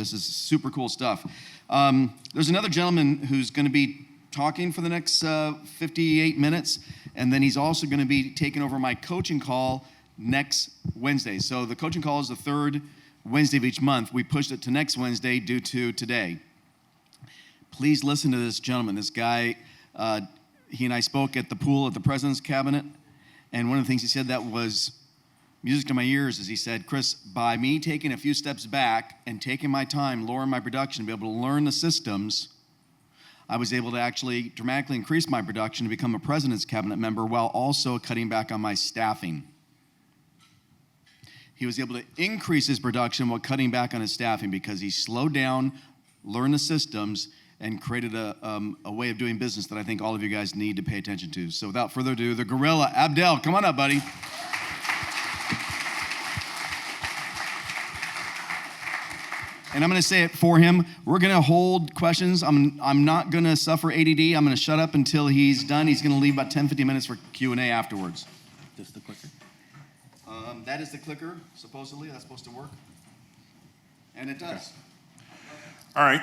This is super cool stuff. There's another gentleman who's going to be talking for the next 58 minutes, and then he's also going to be taking over my coaching call next Wednesday. So the coaching call is the third Wednesday of each month. We pushed it to next Wednesday due to today. Please listen to this gentleman. This guy, he and I spoke at the pool at the President's Cabinet, and one of the things he said that was music to my ears is he said, Chris, by me taking a few steps back and taking my time, lowering my production, to be able to learn the systems, I was able to actually dramatically increase my production to become a President's Cabinet member while also cutting back on my staffing. He was able to increase his production while cutting back on his staffing because he slowed down, learned the systems, and created a way of doing business that I think all of you guys need to pay attention to. So without further ado, the gorilla, Abdel, come on up, buddy. And I'm going to say it for him. We're going to hold questions. I'm not going to suffer ADD. I'm going to shut up until he's done. He's going to leave about 10, 15 minutes for Q&A afterwards. Just the clicker? That is the clicker, supposedly. That's supposed to work. And it does. All right.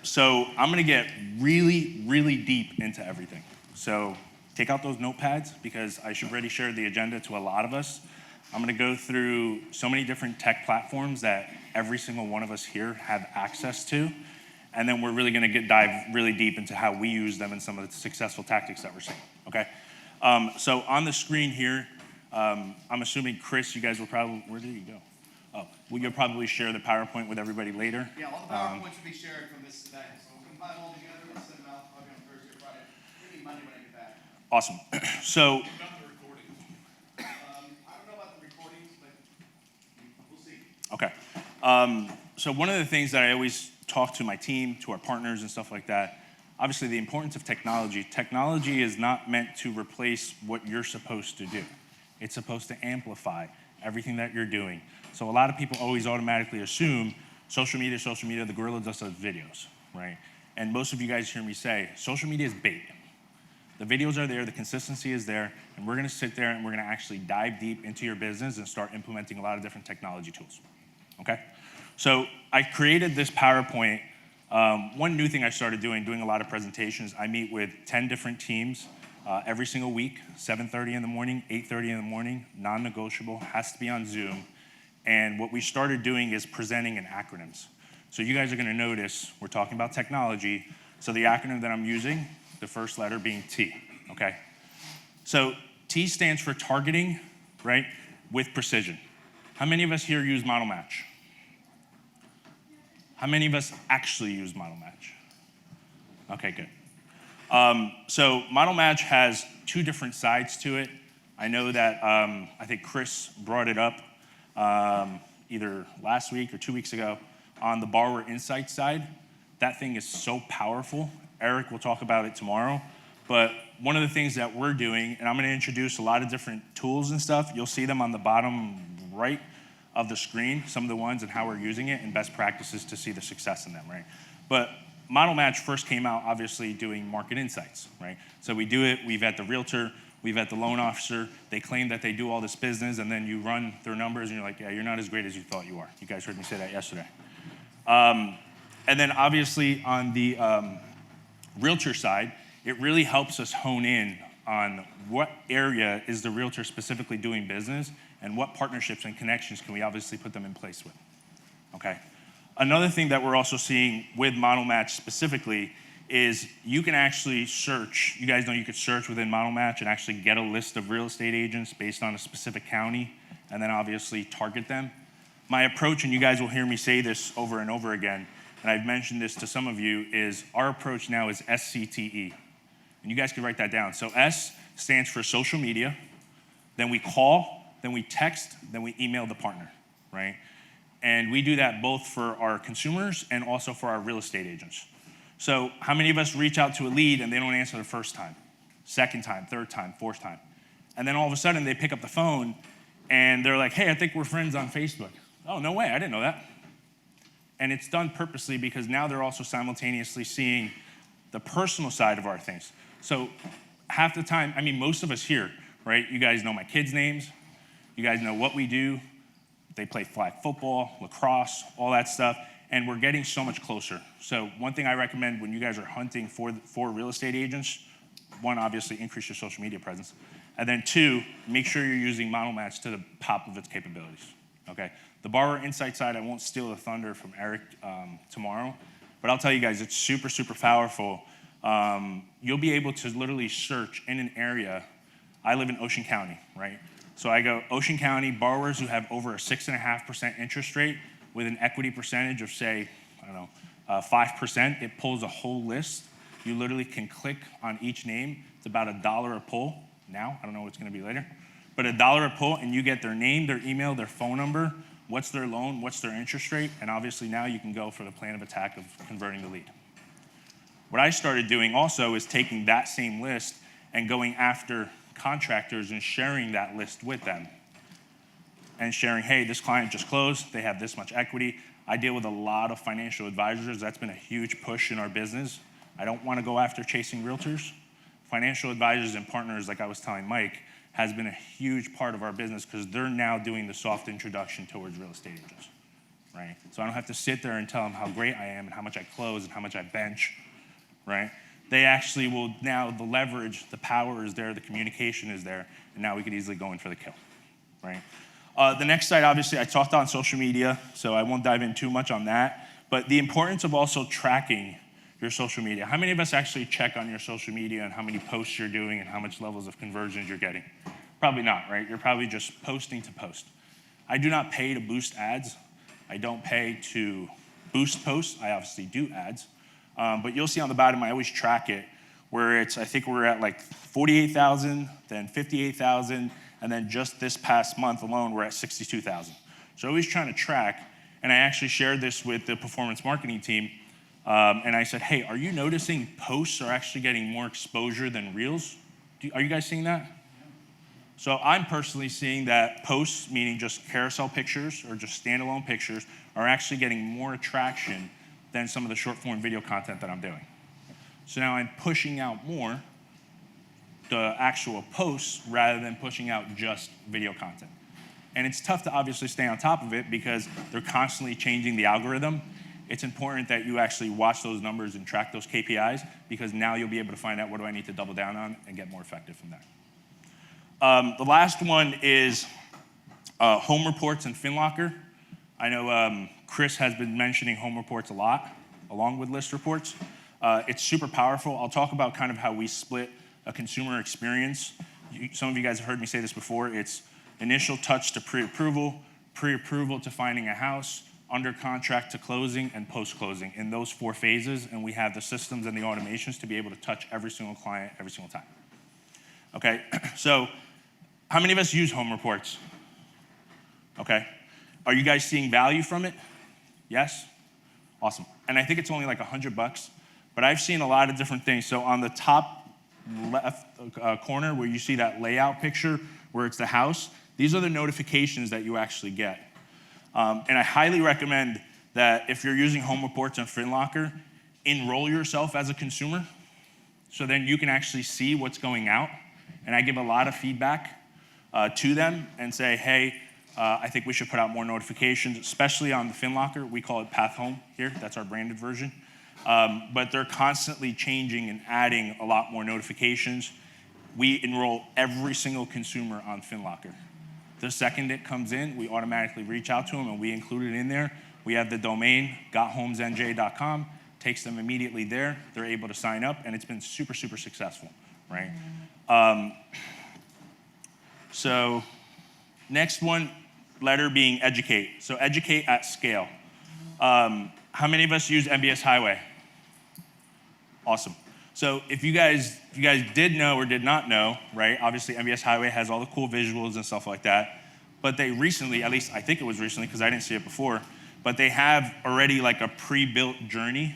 So I'm going to get really, really deep into everything. So take out those notepads because I should already share the agenda to a lot of us. I'm going to go through so many different tech platforms that every single one of us here have access to. And then we're really going to dive really deep into how we use them and some of the successful tactics that we're seeing, okay? So on the screen here, I'm assuming, Chris, you guys will probably, where did you go? Oh, well, you'll probably share the PowerPoint with everybody later. Yeah, all the PowerPoints will be shared from this event. So we'll compile them all together and send them out probably on Thursday or Friday. Maybe Monday when I get back. Awesome. So, okay. So one of the things that I always talk to my team, to our partners and stuff like that, obviously the importance of technology. Technology is not meant to replace what you're supposed to do. It's supposed to amplify everything that you're doing. So a lot of people always automatically assume social media, the gorilla just does videos, right? And most of you guys hear me say, social media is bait. The videos are there, the consistency is there, and we're gonna sit there and we're gonna actually dive deep into your business and start implementing a lot of different technology tools. Okay, so I created this PowerPoint. One new thing I started doing a lot of presentations. I meet with 10 different teams every single week, 7:30 in the morning, 8:30 in the morning, non-negotiable, has to be on Zoom. And what we started doing is presenting in acronyms. So you guys are gonna notice we're talking about technology. So the acronym that I'm using, the first letter being T, okay? So T stands for targeting, right, with precision. How many of us here use Model Match? How many of us actually use Model Match? Okay, good. So Model Match has two different sides to it. I know that I think Chris brought it up either last week or 2 weeks ago on the borrower insight side. That thing is so powerful. Eric will talk about it tomorrow. But one of the things that we're doing, and I'm going to introduce a lot of different tools and stuff. You'll see them on the bottom right of the screen, some of the ones and how we're using it and best practices to see the success in them, right? But Model Match first came out obviously doing market insights, right? So we do it, we vet the realtor, we vet the loan officer, they claim that they do all this business and then you run their numbers and you're like, yeah, you're not as great as you thought you are. You guys heard me say that yesterday. And then obviously on the realtor side, it really helps us hone in on what area is the realtor specifically doing business and what partnerships and connections can we obviously put them in place with, okay? Another thing that we're also seeing with Model Match specifically is you can actually search. You guys know you could search within Model Match and actually get a list of real estate agents based on a specific county and then obviously target them. My approach, and you guys will hear me say this over and over again, and I've mentioned this to some of you, is our approach now is SCTE. And you guys can write that down. So S stands for social media, then we call, then we text, then we email the partner, right? And we do that both for our consumers and also for our real estate agents. So how many of us reach out to a lead and they don't answer the first time, second time, third time, fourth time? And then all of a sudden they pick up the phone and they're like, hey, I think we're friends on Facebook. Oh, no way, I didn't know that. And it's done purposely because now they're also simultaneously seeing the personal side of our things. So half the time, I mean, most of us here, right? You guys know my kids' names. You guys know what we do. They play flag football, lacrosse, all that stuff. and we're getting so much closer. So one thing I recommend when you guys are hunting for real estate agents, one, obviously increase your social media presence, and then two, make sure you're using Model Match to the top of its capabilities, okay? The borrower insight side, I won't steal the thunder from Eric tomorrow, but I'll tell you guys, it's super, super powerful. You'll be able to literally search in an area. I live in Ocean County, right? So I go Ocean County, borrowers who have over a 6.5% interest rate with an equity percentage of, say, 5%, it pulls a whole list. You literally can click on each name. It's about $1 a pull now. I don't know what it's gonna be later. But $1 a pull, and you get their name, their email, their phone number, what's their loan, what's their interest rate, and obviously now you can go for the plan of attack of converting the lead. What I started doing also is taking that same list and going after contractors and sharing that list with them. And sharing, hey, this client just closed, they have this much equity. I deal with a lot of financial advisors. That's been a huge push in our business. I don't want to go after chasing realtors. Financial advisors and partners, like I was telling Mike, has been a huge part of our business because they're now doing the soft introduction towards real estate agents, right? So I don't have to sit there and tell them how great I am and how much I close and how much I bench, right? They actually will now, the leverage, the power is there, the communication is there, and now we could easily go in for the kill, right? The next side, obviously, I talked on social media, so I won't dive in too much on that, but the importance of also tracking your social media. How many of us actually check on your social media and how many posts you're doing and how much levels of conversions you're getting? Probably not, right? You're probably just posting to post. I do not pay to boost ads. I don't pay to boost posts. I obviously do ads. But you'll see on the bottom, I always track it, where it's, I think we're at like 48,000, then 58,000, and then just this past month alone, we're at 62,000. So always trying to track, and I actually shared this with the performance marketing team, and I said, hey, are you noticing posts are actually getting more exposure than reels? Are you guys seeing that? So I'm personally seeing that posts, meaning just carousel pictures or just standalone pictures, are actually getting more traction than some of the short form video content that I'm doing. So now I'm pushing out more the actual posts rather than pushing out just video content. And it's tough to obviously stay on top of it because they're constantly changing the algorithm. It's important that you actually watch those numbers and track those KPIs because now you'll be able to find out what do I need to double down on and get more effective from that. The last one is Home Reports and FinLocker. I know Chris has been mentioning Home Reports a lot, along with list reports. It's super powerful. I'll talk about kind of how we split a consumer experience. Some of you guys have heard me say this before. It's initial touch to pre-approval, pre-approval to finding a house, under contract to closing, and post-closing in those 4 phases. And we have the systems and the automations to be able to touch every single client every single time. Okay, so how many of us use Home Reports? Okay, are you guys seeing value from it? Yes? Awesome. And I think it's only like $100, but I've seen a lot of different things. So on the top left corner where you see that layout picture where it's the house, these are the notifications that you actually get. And I highly recommend that if you're using Home Reports and FinLocker, enroll yourself as a consumer so then you can actually see what's going out. And I give a lot of feedback to them and say, hey, I think we should put out more notifications, especially on the FinLocker. We call it Path Home here. That's our branded version. But they're constantly changing and adding a lot more notifications. We enroll every single consumer on FinLocker. The second it comes in, we automatically reach out to them and we include it in there. We have the domain, gothomesnj.com, takes them immediately there. They're able to sign up, and it's been super, super successful, right? So next one, letter being educate. So educate at scale. How many of us use MBS Highway? Awesome. So if you guys did know or did not know, right, obviously MBS Highway has all the cool visuals and stuff like that, but they recently, at least I think it was recently because I didn't see it before, but they have already like a pre-built journey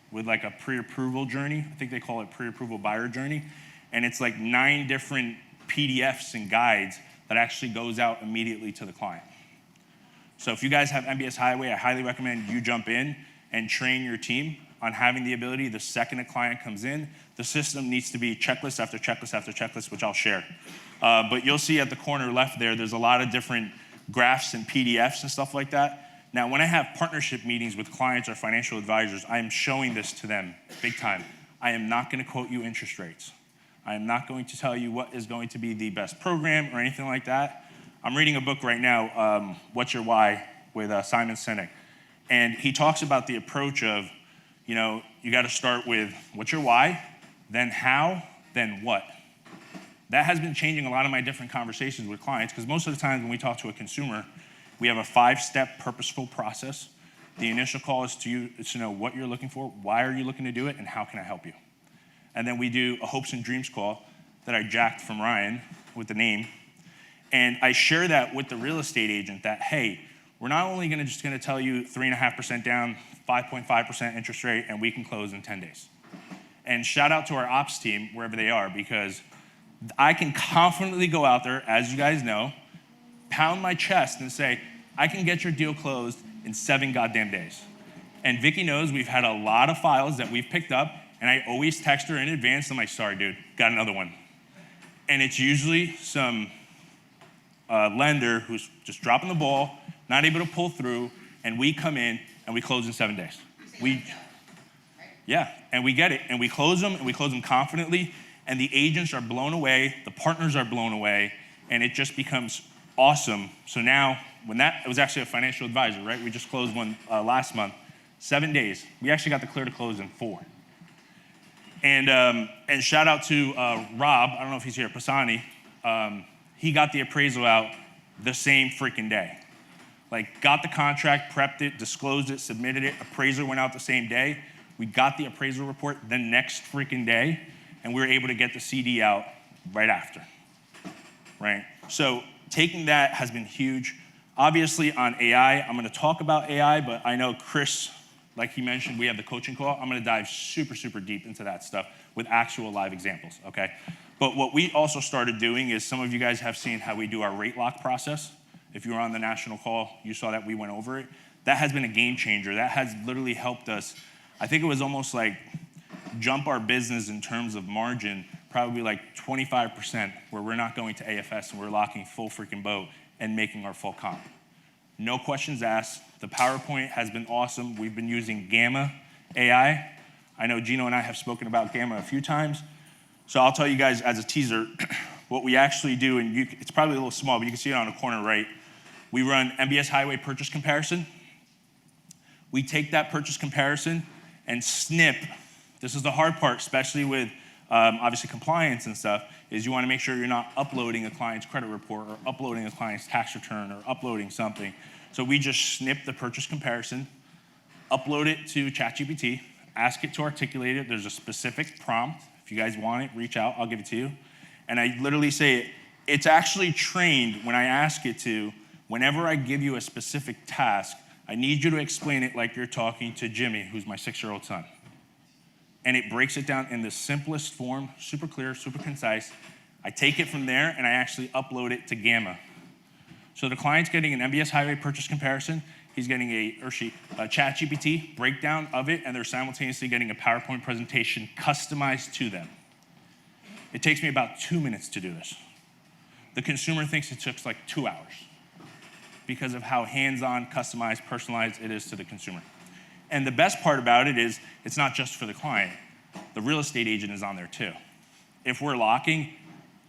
with like a pre-approval journey. I think they call it pre-approval buyer journey. And it's like 9 different PDFs and guides that actually goes out immediately to the client. So if you guys have MBS Highway, I highly recommend you jump in and train your team on having the ability, the second a client comes in, the system needs to be checklist after checklist after checklist, which I'll share. But you'll see at the corner left there, there's a lot of different graphs and PDFs and stuff like that. Now, when I have partnership meetings with clients or financial advisors, I am showing this to them big time. I am not going to quote you interest rates. I am not going to tell you what is going to be the best program or anything like that. I'm reading a book right now, What's Your Why, with Simon Sinek. And he talks about the approach of, you got to start with what's your why, then how, then what. That has been changing a lot of my different conversations with clients, because most of the time when we talk to a consumer, we have a 5-step purposeful process. The initial call is to know what you're looking for, why are you looking to do it, and how can I help you? And then we do a hopes and dreams call that I jacked from Ryan with the name. And I share that with the real estate agent that, hey, we're not only just going to tell you 3.5% down, 5.5% interest rate, and we can close in 10 days. And shout out to our ops team, wherever they are, because I can confidently go out there, as you guys know, pound my chest and say, I can get your deal closed in 7 goddamn days. And Vicky knows we've had a lot of files that we've picked up, and I always text her in advance. I'm like, sorry, dude, got another one. And it's usually some lender who's just dropping the ball, not able to pull through, and we come in and we close in 7 days. Yeah, and we get it, and we close them confidently, and the agents are blown away, the partners are blown away, and it just becomes awesome. So now, it was actually a financial advisor, right? We just closed one last month, 7 days. We actually got the clear to close in 4. And shout out to Rob, I don't know if he's here, Pisani. He got the appraisal out the same freaking day. Like, got the contract, prepped it, disclosed it, submitted it, appraiser went out the same day. We got the appraisal report the next freaking day, and we were able to get the CD out right after, right? So taking that has been huge. Obviously on AI, I'm gonna talk about AI, but I know Chris, like he mentioned, we have the coaching call. I'm gonna dive super, super deep into that stuff with actual live examples, okay? But what we also started doing is, some of you guys have seen how we do our rate lock process. If you were on the national call, you saw that we went over it. That has been a game changer. That has literally helped us. I think it was almost like jump our business in terms of margin, probably like 25%, where we're not going to AFS and we're locking full freaking boat and making our full comp. No questions asked. The PowerPoint has been awesome. We've been using Gamma AI. I know Gino and I have spoken about Gamma a few times. So I'll tell you guys as a teaser what we actually do, and it's probably a little small, but you can see it on the corner right. We run MBS Highway purchase comparison. We take that purchase comparison and snip. This is the hard part, especially with obviously compliance and stuff, is you want to make sure you're not uploading a client's credit report or uploading a client's tax return or uploading something. So we just snip the purchase comparison, upload it to ChatGPT, ask it to articulate it. There's a specific prompt. If you guys want it, reach out, I'll give it to you. And I literally say it's actually trained when I ask it to, whenever I give you a specific task, I need you to explain it like you're talking to Jimmy, who's my 6-year-old son. And it breaks it down in the simplest form, super clear, super concise. I take it from there and I actually upload it to Gamma. So the client's getting an MBS Highway purchase comparison. He's getting a ChatGPT breakdown of it, and they're simultaneously getting a PowerPoint presentation customized to them. It takes me about 2 minutes to do this. The consumer thinks it took like 2 hours because of how hands-on, customized, personalized it is to the consumer. And the best part about it is it's not just for the client. The real estate agent is on there too. If we're locking,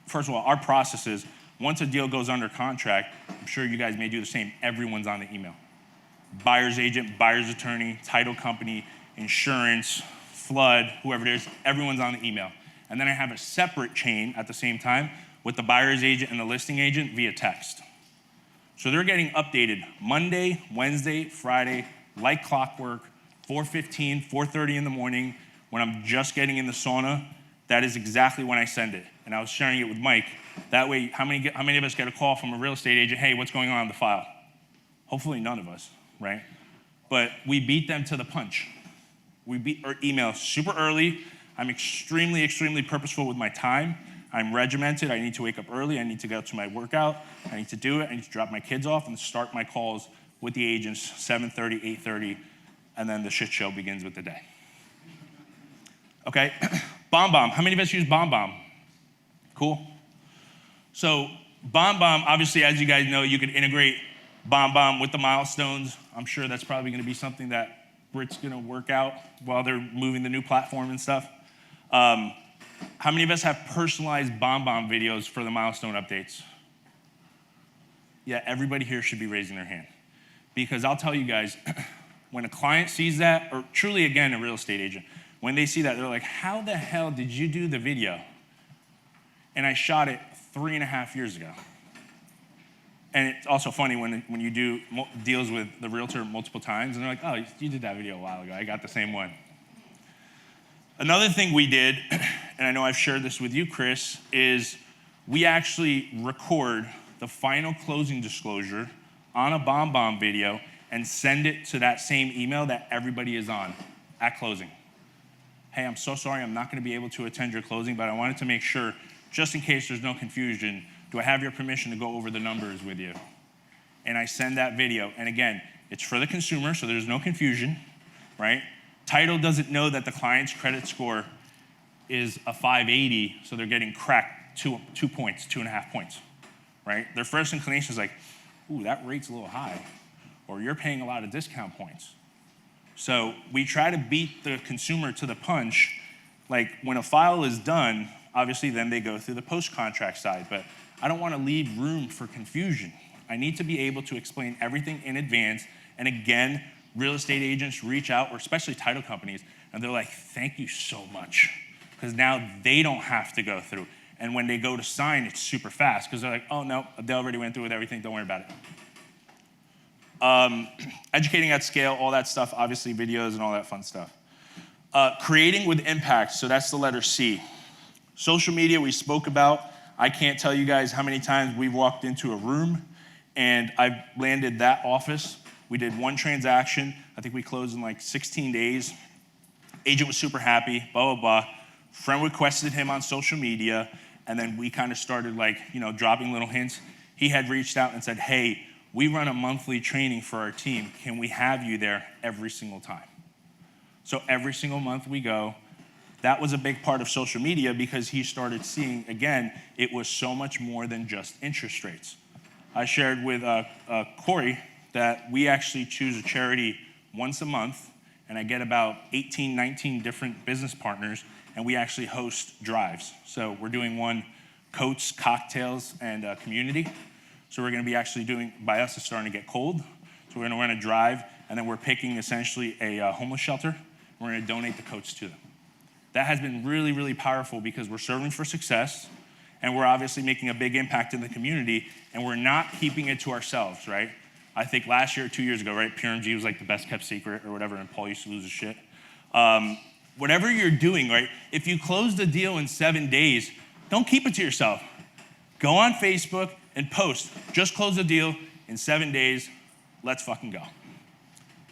first of all, our process is, once a deal goes under contract, I'm sure you guys may do the same, everyone's on the email. Buyer's agent, buyer's attorney, title company, insurance, flood, whoever it is, everyone's on the email. And then I have a separate chain at the same time with the buyer's agent and the listing agent via text. So they're getting updated Monday, Wednesday, Friday, like clockwork, 4:15, 4:30 in the morning, when I'm just getting in the sauna. That is exactly when I send it. And I was sharing it with Mike. That way, how many of us get a call from a real estate agent, hey, what's going on in the file? Hopefully none of us, right? But we beat them to the punch. We beat our email super early. I'm extremely, extremely purposeful with my time. I'm regimented. I need to wake up early. I need to go to my workout. I need to do it. I need to drop my kids off and start my calls with the agents 7:30, 8:30, and then the shit show begins with the day. Okay, BombBomb. How many of us use BombBomb? Cool. So BombBomb, obviously, as you guys know, you can integrate BombBomb with the milestones. I'm sure that's probably gonna be something that Brit's gonna work out while they're moving the new platform and stuff. How many of us have personalized BombBomb videos for the milestone updates? Yeah, everybody here should be raising their hand. Because I'll tell you guys, when a client sees that, or truly again, a real estate agent, when they see that, they're like, how the hell did you do the video? And I shot it 3.5 years ago. And it's also funny when you do deals with the realtor multiple times, and they're like, oh, you did that video a while ago. I got the same one. Another thing we did, and I know I've shared this with you, Chris, is we actually record the final closing disclosure on a BombBomb video and send it to that same email that everybody is on at closing. Hey, I'm so sorry, I'm not gonna be able to attend your closing, but I wanted to make sure, just in case there's no confusion, do I have your permission to go over the numbers with you? And I send that video, and again, it's for the consumer, so there's no confusion, right? Title doesn't know that the client's credit score is a 580, so they're getting cracked 2 points, 2.5 points, right? Their first inclination is like, ooh, that rate's a little high, or you're paying a lot of discount points. So we try to beat the consumer to the punch. Like when a file is done, obviously then they go through the post-contract side, but I don't want to leave room for confusion. I need to be able to explain everything in advance. And again, real estate agents reach out, or especially title companies, and they're like, thank you so much. Because now they don't have to go through. And when they go to sign, it's super fast, because they're like, oh no, they already went through with everything, don't worry about it. Educating at scale, all that stuff, obviously videos and all that fun stuff. Creating with impact, so that's the letter C. Social media we spoke about. I can't tell you guys how many times we've walked into a room and I've landed that office. We did one transaction. I think we closed in like 16 days. Agent was super happy, blah, blah, blah. Friend requested him on social media, and then we kind of started like, dropping little hints. He had reached out and said, hey, we run a monthly training for our team. Can we have you there every single time? So every single month we go. That was a big part of social media because he started seeing, again, it was so much more than just interest rates. I shared with Corey that we actually choose a charity once a month, and I get about 18, 19 different business partners, and we actually host drives. So we're doing one, coats, cocktails, and community. So we're gonna be actually doing, by us it's starting to get cold, so we're gonna run a drive, and then we're picking essentially a homeless shelter. We're gonna donate the coats to them. That has been really, really powerful because we're serving for success, and we're obviously making a big impact in the community, and we're not keeping it to ourselves, right? I think last year, 2 years ago, right, PRMG was like the best kept secret or whatever, and Paul used to lose his shit. Whatever you're doing, right, if you close the deal in 7 days, don't keep it to yourself. Go on Facebook and post, just close the deal in 7 days, let's fucking go,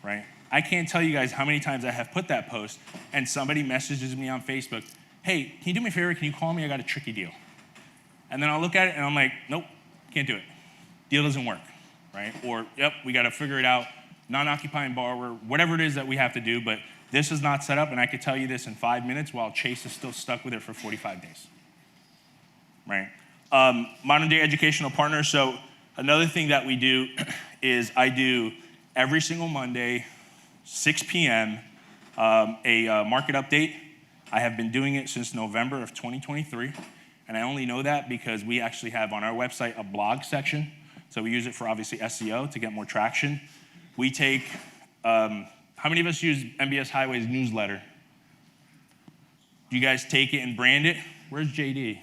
right? I can't tell you guys how many times I have put that post and somebody messages me on Facebook, hey, can you do me a favor, can you call me, I got a tricky deal. And then I'll look at it and I'm like, nope, can't do it. Deal doesn't work, right? Or, yep, we gotta figure it out, non-occupying borrower, whatever it is that we have to do, but this is not set up, and I could tell you this in 5 minutes while Chase is still stuck with it for 45 days, right? Modern day educational partner, so another thing that we do is I do every single Monday, 6 p.m., a market update. I have been doing it since November of 2023, and I only know that because we actually have on our website a blog section, so we use it for obviously SEO to get more traction. We take, how many of us use MBS Highway's newsletter? Do you guys take it and brand it? Where's JD?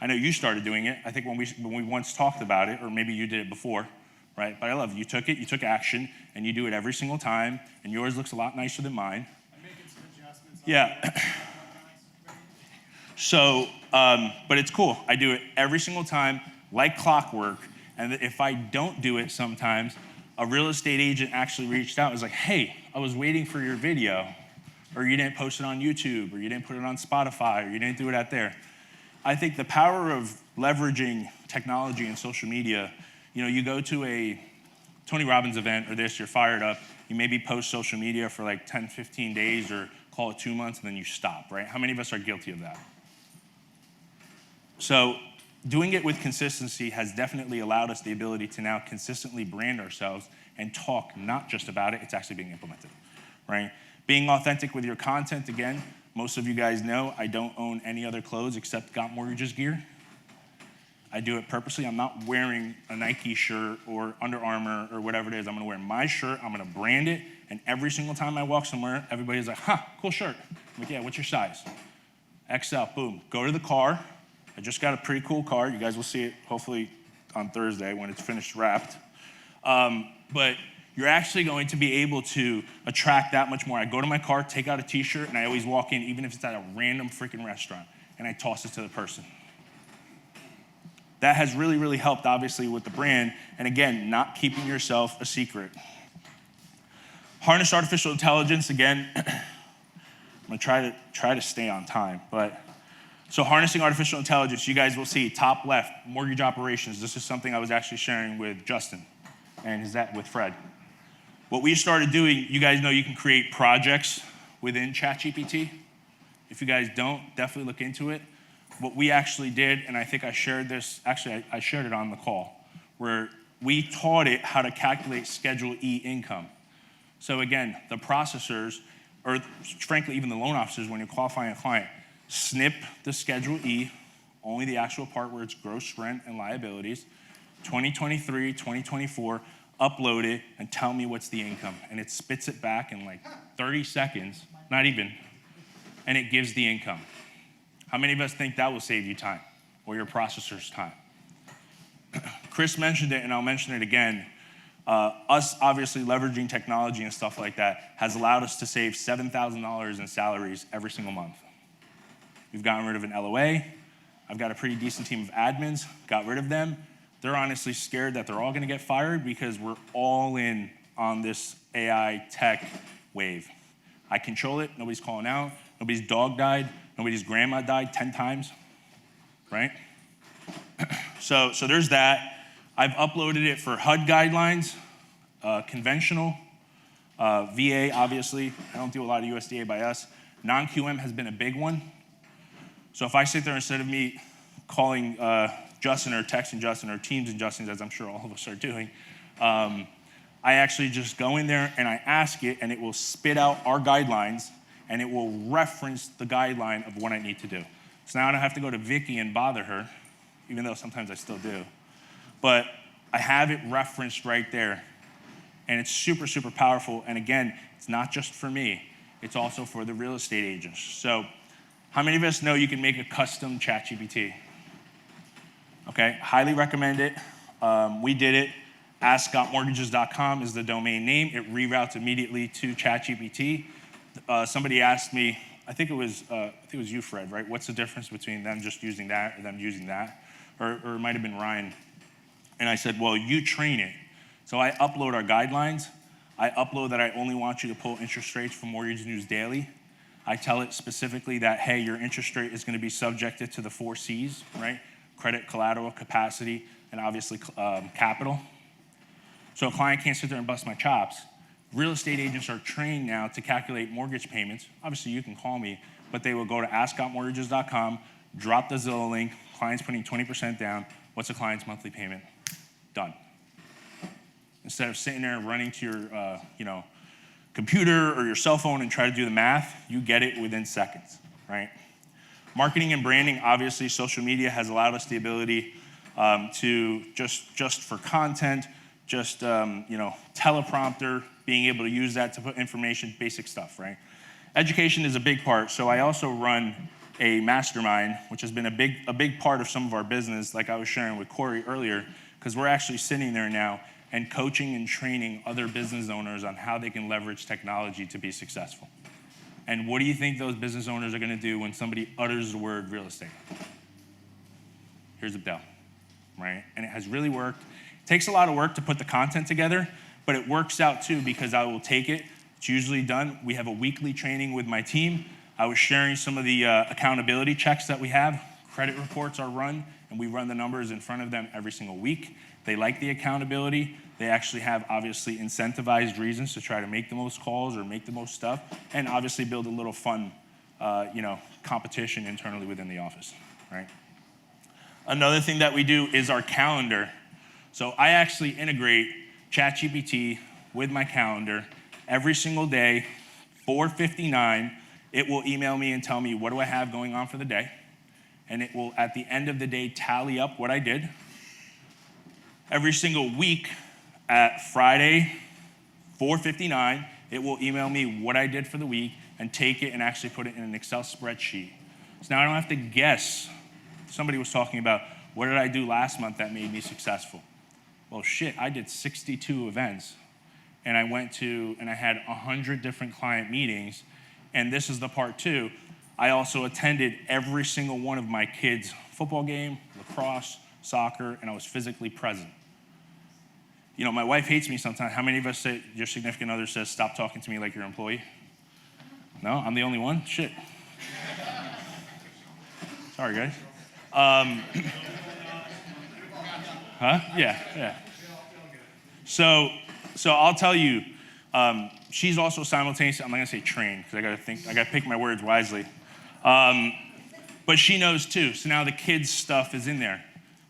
I know you started doing it. I think when we once talked about it, or maybe you did it before, right? But I love it. You took action, and you do it every single time, and yours looks a lot nicer than mine. I'm making some adjustments. Yeah. So, but it's cool. I do it every single time, like clockwork, and if I don't do it sometimes, a real estate agent actually reached out and was like, hey, I was waiting for your video, or you didn't post it on YouTube, or you didn't put it on Spotify, or you didn't do it out there. I think the power of leveraging technology and social media, you go to a Tony Robbins event or this, you're fired up, you maybe post social media for like 10, 15 days or call it 2 months and then you stop, right? How many of us are guilty of that? So doing it with consistency has definitely allowed us the ability to now consistently brand ourselves and talk not just about it, it's actually being implemented, right? Being authentic with your content, again, most of you guys know I don't own any other clothes except Got Mortgages gear. I do it purposely. I'm not wearing a Nike shirt or Under Armour or whatever it is. I'm gonna wear my shirt, I'm gonna brand it, and every single time I walk somewhere, everybody's like, cool shirt. I'm like, yeah, what's your size? XL, boom. Go to the car. I just got a pretty cool car. You guys will see it hopefully on Thursday when it's finished wrapped. But you're actually going to be able to attract that much more. I go to my car, take out a t-shirt, and I always walk in, even if it's at a random freaking restaurant, and I toss it to the person. That has really, really helped, obviously, with the brand. And again, not keeping yourself a secret. Harness artificial intelligence, again, I'm gonna try to stay on time, so harnessing artificial intelligence, you guys will see top left, mortgage operations. This is something I was actually sharing with Justin and with Fred. What we started doing, you guys know you can create projects within ChatGPT. If you guys don't, definitely look into it. What we actually did, and I think I shared this, actually I shared it on the call, where we taught it how to calculate Schedule E income. So again, the processors, or frankly, even the loan officers, when you're qualifying a client, snip the Schedule E, only the actual part where it's gross rent and liabilities, 2023, 2024, upload it, and tell me what's the income. And it spits it back in like 30 seconds, not even, and it gives the income. How many of us think that will save you time, or your processor's time? Chris mentioned it, and I'll mention it again. Us obviously leveraging technology and stuff like that has allowed us to save $7,000 in salaries every single month. We've gotten rid of an LOA. I've got a pretty decent team of admins, got rid of them. They're honestly scared that they're all gonna get fired because we're all in on this AI tech wave. I control it, nobody's calling out, nobody's dog died, nobody's grandma died 10 times, right? So there's that. I've uploaded it for HUD guidelines, conventional, VA, obviously. I don't do a lot of USDA by us. Non-QM has been a big one. So if I sit there, instead of me calling Justin or texting Justin or Teams and Justin, as I'm sure all of us are doing, I actually just go in there and I ask it, and it will spit out our guidelines, and it will reference the guideline of what I need to do. So now I don't have to go to Vicky and bother her, even though sometimes I still do. But I have it referenced right there. And it's super, super powerful. And again, it's not just for me. It's also for the real estate agents. So how many of us know you can make a custom ChatGPT? Okay, highly recommend it. We did it. ask.mortgages.com is the domain name. It reroutes immediately to ChatGPT. Somebody asked me, I think it was you, Fred, right? What's the difference between them just using that or them using that? Or it might have been Ryan. And I said, well, you train it. So I upload our guidelines. I upload that I only want you to pull interest rates from Mortgage News Daily. I tell it specifically that, hey, your interest rate is going to be subjected to the 4 C's, right? Credit, collateral, capacity, and obviously capital. So a client can't sit there and bust my chops. Real estate agents are trained now to calculate mortgage payments. Obviously, you can call me, but they will go to ask.mortgages.com, drop the Zillow link, client's putting 20% down. What's a client's monthly payment? Done. Instead of sitting there and running to your computer or your cell phone and try to do the math, you get it within seconds, right? Marketing and branding, obviously, social media has allowed us the ability to just for content, teleprompter, being able to use that to put information, basic stuff, right? Education is a big part. So I also run a mastermind, which has been a big part of some of our business, like I was sharing with Corey earlier, because we're actually sitting there now and coaching and training other business owners on how they can leverage technology to be successful. And what do you think those business owners are gonna do when somebody utters the word real estate? Here's Abdel, right? And it has really worked. It takes a lot of work to put the content together, but it works out too, because I will take it. It's usually done. We have a weekly training with my team. I was sharing some of the accountability checks that we have. Credit reports are run, and we run the numbers in front of them every single week. They like the accountability. They actually have, obviously, incentivized reasons to try to make the most calls or make the most stuff, and obviously build a little fun, competition internally within the office, right? Another thing that we do is our calendar. So I actually integrate ChatGPT with my calendar every single day, 4:59. It will email me and tell me what do I have going on for the day. And it will, at the end of the day, tally up what I did. Every single week at Friday, 4:59, it will email me what I did for the week and take it and actually put it in an Excel spreadsheet. So now I don't have to guess. Somebody was talking about, what did I do last month that made me successful? Well, shit, I did 62 events. And I went to, and I had 100 different client meetings. And this is the part too. I also attended every single one of my kids' football game, lacrosse, soccer, and I was physically present. You know, my wife hates me sometimes. How many of us say, your significant other says, stop talking to me like your employee? No, I'm the only one? Shit. Sorry, guys. Yeah. So I'll tell you, she's also simultaneously, I'm not gonna say trained, because I gotta pick my words wisely. But she knows too, so now the kids' stuff is in there.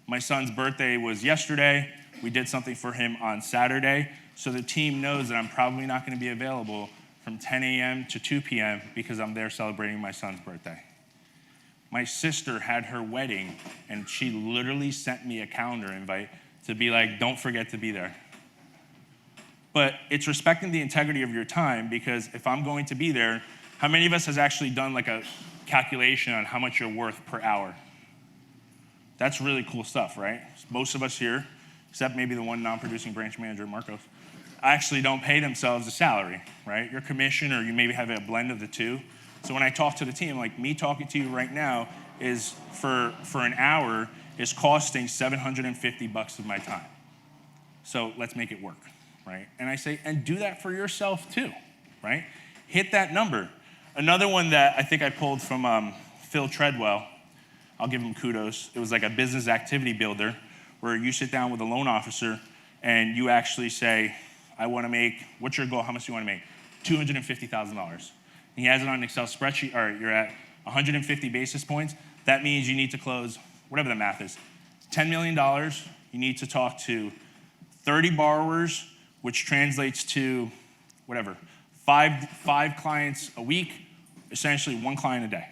My son's birthday was yesterday. We did something for him on Saturday, so the team knows that I'm probably not gonna be available from 10 a.m. to 2 p.m. because I'm there celebrating my son's birthday. My sister had her wedding, and she literally sent me a calendar invite to be like, don't forget to be there. But it's respecting the integrity of your time, because if I'm going to be there, how many of us has actually done like a calculation on how much you're worth per hour? That's really cool stuff, right? Most of us here, except maybe the one non-producing branch manager, Marcos, actually don't pay themselves a salary, right? Your commission, or you maybe have a blend of the two. So when I talk to the team, like me talking to you right now is for an hour is costing $750 of my time. So let's make it work, right? And I say, and do that for yourself too, right? Hit that number. Another one that I think I pulled from Phil Treadwell, I'll give him kudos. It was like a business activity builder where you sit down with a loan officer and you actually say, I want to make, what's your goal? How much do you want to make? $250,000. He has it on an Excel spreadsheet. All right, you're at 150 basis points. That means you need to close, whatever the math is, $10 million. You need to talk to 30 borrowers, which translates to, whatever, five clients a week, essentially one client a day.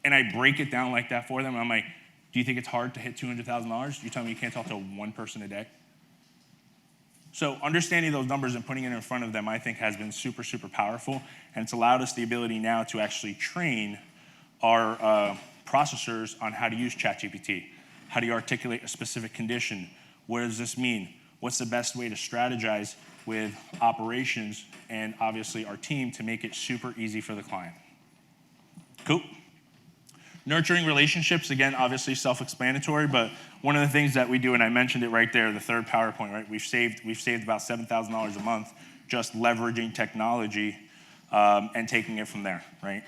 And I break it down like that for them. And I'm like, do you think it's hard to hit $200,000? You tell me you can't talk to one person a day? So understanding those numbers and putting it in front of them, I think, has been super, super powerful. And it's allowed us the ability now to actually train our processors on how to use ChatGPT. How do you articulate a specific condition? What does this mean? What's the best way to strategize with operations and obviously our team to make it super easy for the client? Cool. Nurturing relationships, again, obviously self-explanatory, but one of the things that we do, and I mentioned it right there, the third PowerPoint, right? We've saved about $7,000 a month just leveraging technology and taking it from there, right?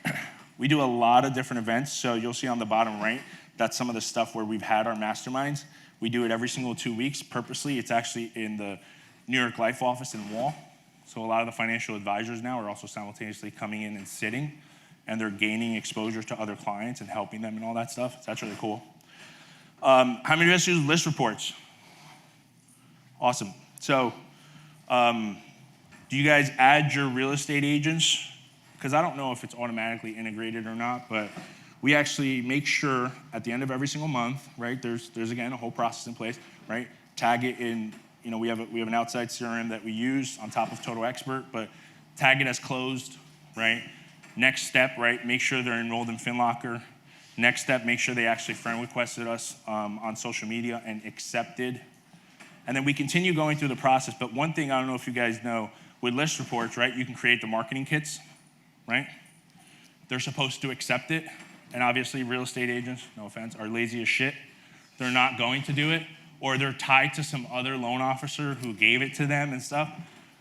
We do a lot of different events, so you'll see on the bottom right, that's some of the stuff where we've had our masterminds. We do it every single 2 weeks purposely. It's actually in the New York Life office in Wall. So a lot of the financial advisors now are also simultaneously coming in and sitting, and they're gaining exposure to other clients and helping them and all that stuff. So that's really cool. How many of us use list reports? Awesome. So do you guys add your real estate agents? Because I don't know if it's automatically integrated or not, but we actually make sure at the end of every single month, right, there's again a whole process in place, right? Tag it in, you know, we have an outside CRM that we use on top of Total Expert, but tag it as closed, right? Next step, right, make sure they're enrolled in FinLocker. Next step, make sure they actually friend requested us on social media and accepted. And then we continue going through the process. But one thing, I don't know if you guys know, with list reports, right, you can create the marketing kits, right? They're supposed to accept it. And obviously real estate agents, no offense, are lazy as shit. They're not going to do it. Or they're tied to some other loan officer who gave it to them and stuff.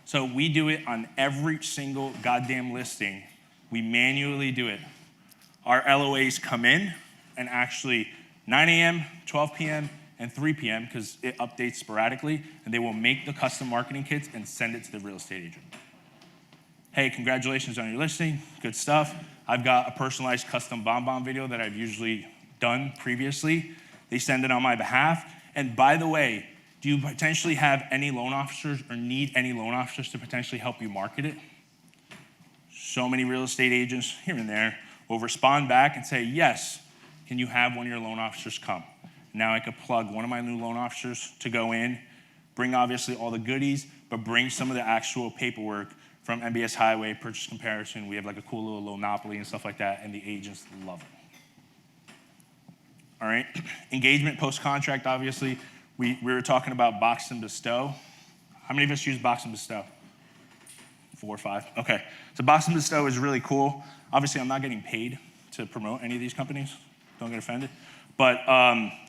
So we do it on every single goddamn listing. We manually do it. Our LOAs come in and actually 9 a.m., 12 p.m., and 3 p.m. because it updates sporadically, and they will make the custom marketing kits and send it to the real estate agent. Hey, congratulations on your listing, good stuff. I've got a personalized custom BombBomb video that I've usually done previously They send it on my behalf. And by the way, do you potentially have any loan officers or need any loan officers to potentially help you market it? So many real estate agents here and there will respond back and say, yes, can you have one of your loan officers come? Now I could plug one of my new loan officers to go in, bring obviously all the goodies, but bring some of the actual paperwork from MBS Highway, purchase comparison. We have like a cool little monopoly and stuff like that, and the agents love it. All right, engagement post-contract, obviously. We were talking about box and bestow. How many of us use box and bestow? 4 or 5, okay. So box and bestow is really cool. Obviously, I'm not getting paid to promote any of these companies. Don't get offended. But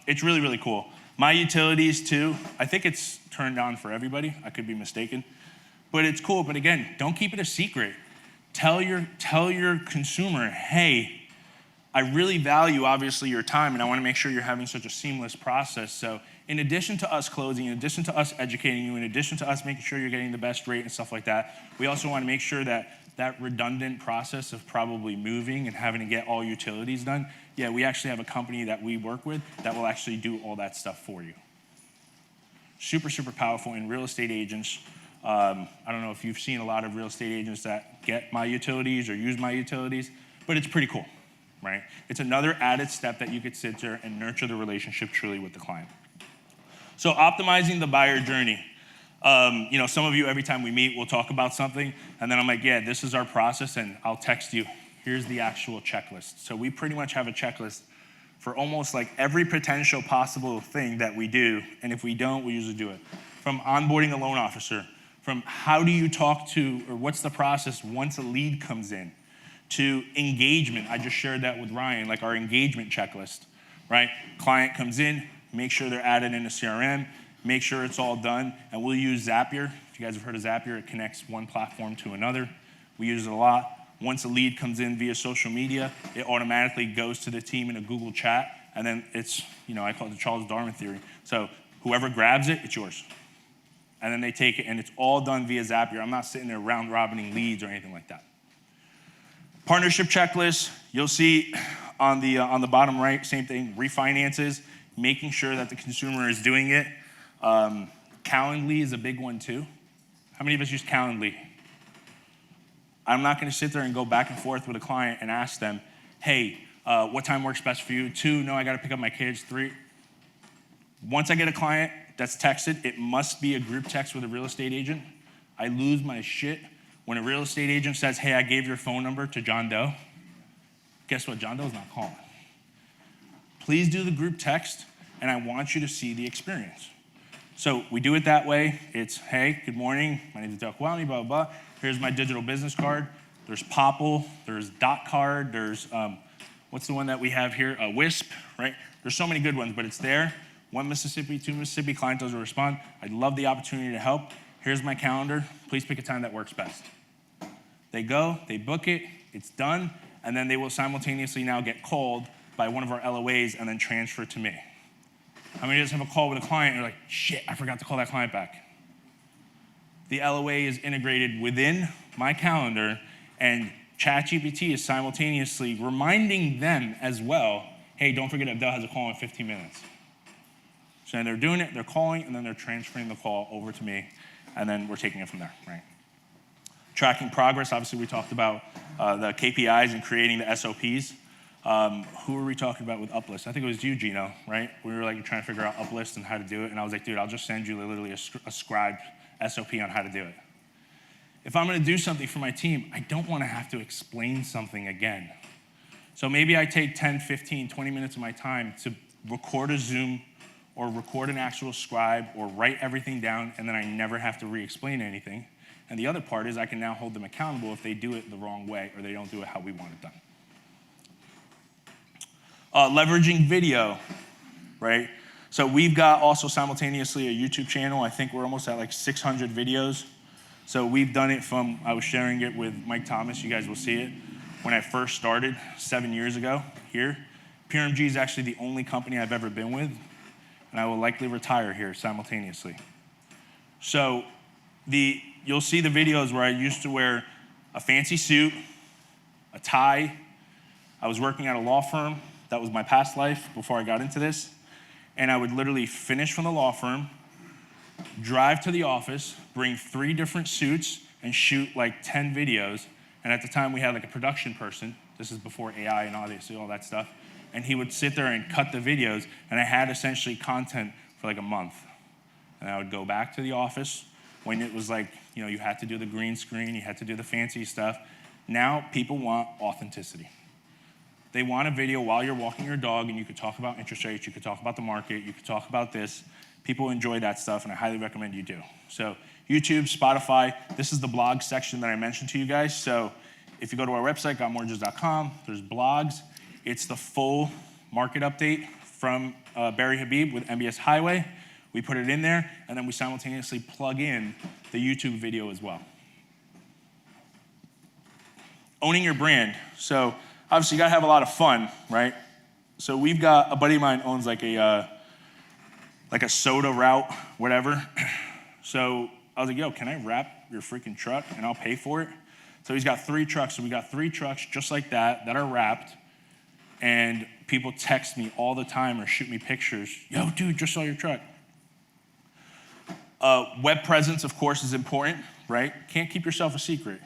it's really, really cool. My utilities too, I think it's turned on for everybody. I could be mistaken. But it's cool, but again, don't keep it a secret. Tell your consumer, hey, I really value obviously your time and I wanna make sure you're having such a seamless process. So in addition to us closing, in addition to us educating you, in addition to us making sure you're getting the best rate and stuff like that, we also wanna make sure that that redundant process of probably moving and having to get all utilities done, yeah, we actually have a company that we work with that will actually do all that stuff for you. Super, super powerful. And real estate agents, I don't know if you've seen a lot of real estate agents that get my utilities or use my utilities, but it's pretty cool, right? It's another added step that you could sit there and nurture the relationship truly with the client. So optimizing the buyer journey. Some of you, every time we meet, we'll talk about something, and then I'm like, yeah, this is our process, and I'll text you, here's the actual checklist. So we pretty much have a checklist for almost like every potential possible thing that we do, and if we don't, we usually do it. From onboarding a loan officer, from how do you talk to, or what's the process once a lead comes in, to engagement. I just shared that with Ryan, like our engagement checklist, right? Client comes in, make sure they're added in a CRM, make sure it's all done, and we'll use Zapier. If you guys have heard of Zapier, it connects one platform to another. We use it a lot. Once a lead comes in via social media, it automatically goes to the team in a Google chat, and then it's, I call it the Charles Darwin theory. So whoever grabs it, it's yours. And then they take it, and it's all done via Zapier. I'm not sitting there round-robining leads or anything like that. Partnership checklist, you'll see on the bottom right, same thing, refinances, making sure that the consumer is doing it. Calendly is a big one too. How many of us use Calendly? I'm not gonna sit there and go back and forth with a client and ask them, hey, what time works best for you? 2, no, I gotta pick up my kids. 3, once I get a client that's texted, it must be a group text with a real estate agent. I lose my shit when a real estate agent says, hey, I gave your phone number to John Doe. Guess what, John Doe's not calling. Please do the group text, and I want you to see the experience. So we do it that way. It's, hey, good morning. My name is Abdel Khawatmi, blah, blah, blah. Here's my digital business card. There's Popple. There's Dot Card. There's, what's the one that we have here? Wisp, right? There's so many good ones, but it's there. 1 Mississippi, 2 Mississippi, client doesn't respond. I'd love the opportunity to help. Here's my calendar. Please pick a time that works best. They go, they book it, it's done, and then they will simultaneously now get called by one of our LOAs and then transfer to me. How many of us have a call with a client and you're like, shit, I forgot to call that client back? The LOA is integrated within my calendar, and ChatGPT is simultaneously reminding them as well, hey, don't forget Abdel has a call in 15 minutes. So they're doing it, they're calling, and then they're transferring the call over to me, and then we're taking it from there, right? Tracking progress, obviously we talked about the KPIs and creating the SOPs. Who were we talking about with Uplist? I think it was you, Gino, right? We were like trying to figure out Uplist and how to do it, and I was like, dude, I'll just send you literally a scribed SOP on how to do it. If I'm gonna do something for my team, I don't wanna have to explain something again. So maybe I take 10, 15, 20 minutes of my time to record a Zoom or record an actual scribe or write everything down, and then I never have to re-explain anything. And the other part is I can now hold them accountable if they do it the wrong way or they don't do it how we want it done. Leveraging video, right? So we've got also simultaneously a YouTube channel. I think we're almost at like 600 videos. So we've done it from, I was sharing it with Mike Thomas, you guys will see it, when I first started 7 years ago here. PRMG is actually the only company I've ever been with, and I will likely retire here simultaneously. So you'll see the videos where I used to wear a fancy suit, a tie. I was working at a law firm. That was my past life before I got into this. and I would literally finish from the law firm, drive to the office, bring 3 different suits, and shoot like 10 videos. And at the time, we had like a production person. This is before AI and obviously all that stuff. And he would sit there and cut the videos, and I had essentially content for like a month. And I would go back to the office when it was like, you had to do the green screen, you had to do the fancy stuff. Now people want authenticity. They want a video while you're walking your dog, and you could talk about interest rates, you could talk about the market, you could talk about this. People enjoy that stuff, and I highly recommend you do. So YouTube, Spotify, this is the blog section that I mentioned to you guys. So if you go to our website, gotmortgages.com, there's blogs. It's the full market update from Barry Habib with MBS Highway. We put it in there, and then we simultaneously plug in the YouTube video as well. Owning your brand. So obviously you gotta have a lot of fun, right? So we've got, a buddy of mine owns like a soda route, whatever. So I was like, yo, can I wrap your freaking truck and I'll pay for it? So he's got 3 trucks. So we got 3 trucks just like that are wrapped. And people text me all the time or shoot me pictures. Yo, dude, just saw your truck. Web presence, of course, is important, right? Can't keep yourself a secret.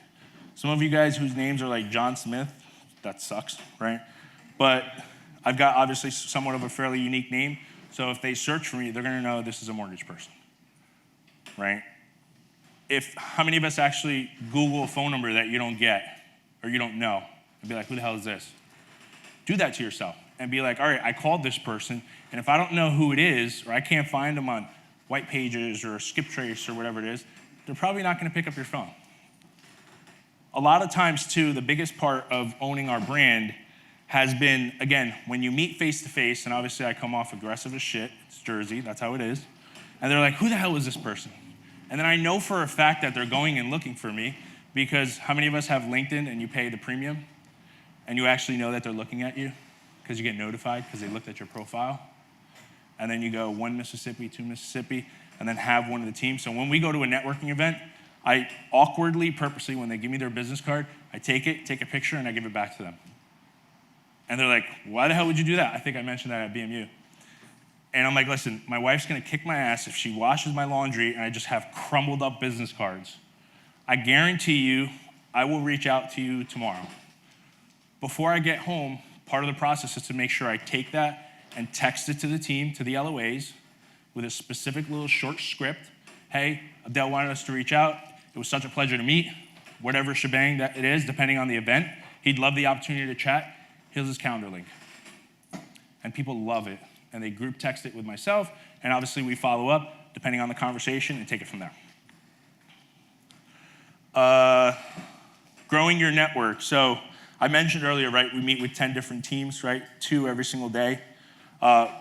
Some of you guys whose names are like John Smith, that sucks, right? But I've got obviously somewhat of a fairly unique name. So if they search for me, they're gonna know this is a mortgage person, right? How many of us actually Google a phone number that you don't get or you don't know and be like, who the hell is this? Do that to yourself and be like, all right, I called this person, and if I don't know who it is or I can't find them on White Pages or Skip Trace or whatever it is, they're probably not gonna pick up your phone. A lot of times too, the biggest part of owning our brand has been, again, when you meet face to face, and obviously I come off aggressive as shit, it's Jersey, that's how it is, and they're like, who the hell is this person? And then I know for a fact that they're going and looking for me, because how many of us have LinkedIn and you pay the premium and you actually know that they're looking at you because you get notified because they looked at your profile? And then you go 1 Mississippi, 2 Mississippi, and then have one of the teams. So when we go to a networking event, I awkwardly, purposely, when they give me their business card, I take it, take a picture, and I give it back to them. And they're like, why the hell would you do that? I think I mentioned that at BMU. And I'm like, listen, my wife's gonna kick my ass if she washes my laundry and I just have crumbled up business cards. I guarantee you, I will reach out to you tomorrow. Before I get home, part of the process is to make sure I take that and text it to the team, to the LOAs, with a specific little short script. Hey, Abdel wanted us to reach out. It was such a pleasure to meet. Whatever shebang that it is, depending on the event. He'd love the opportunity to chat. Here's his calendar link. And people love it. And they group text it with myself, and obviously we follow up depending on the conversation and take it from there. Growing your network. So I mentioned earlier, right, we meet with 10 different teams, right, 2 every single day.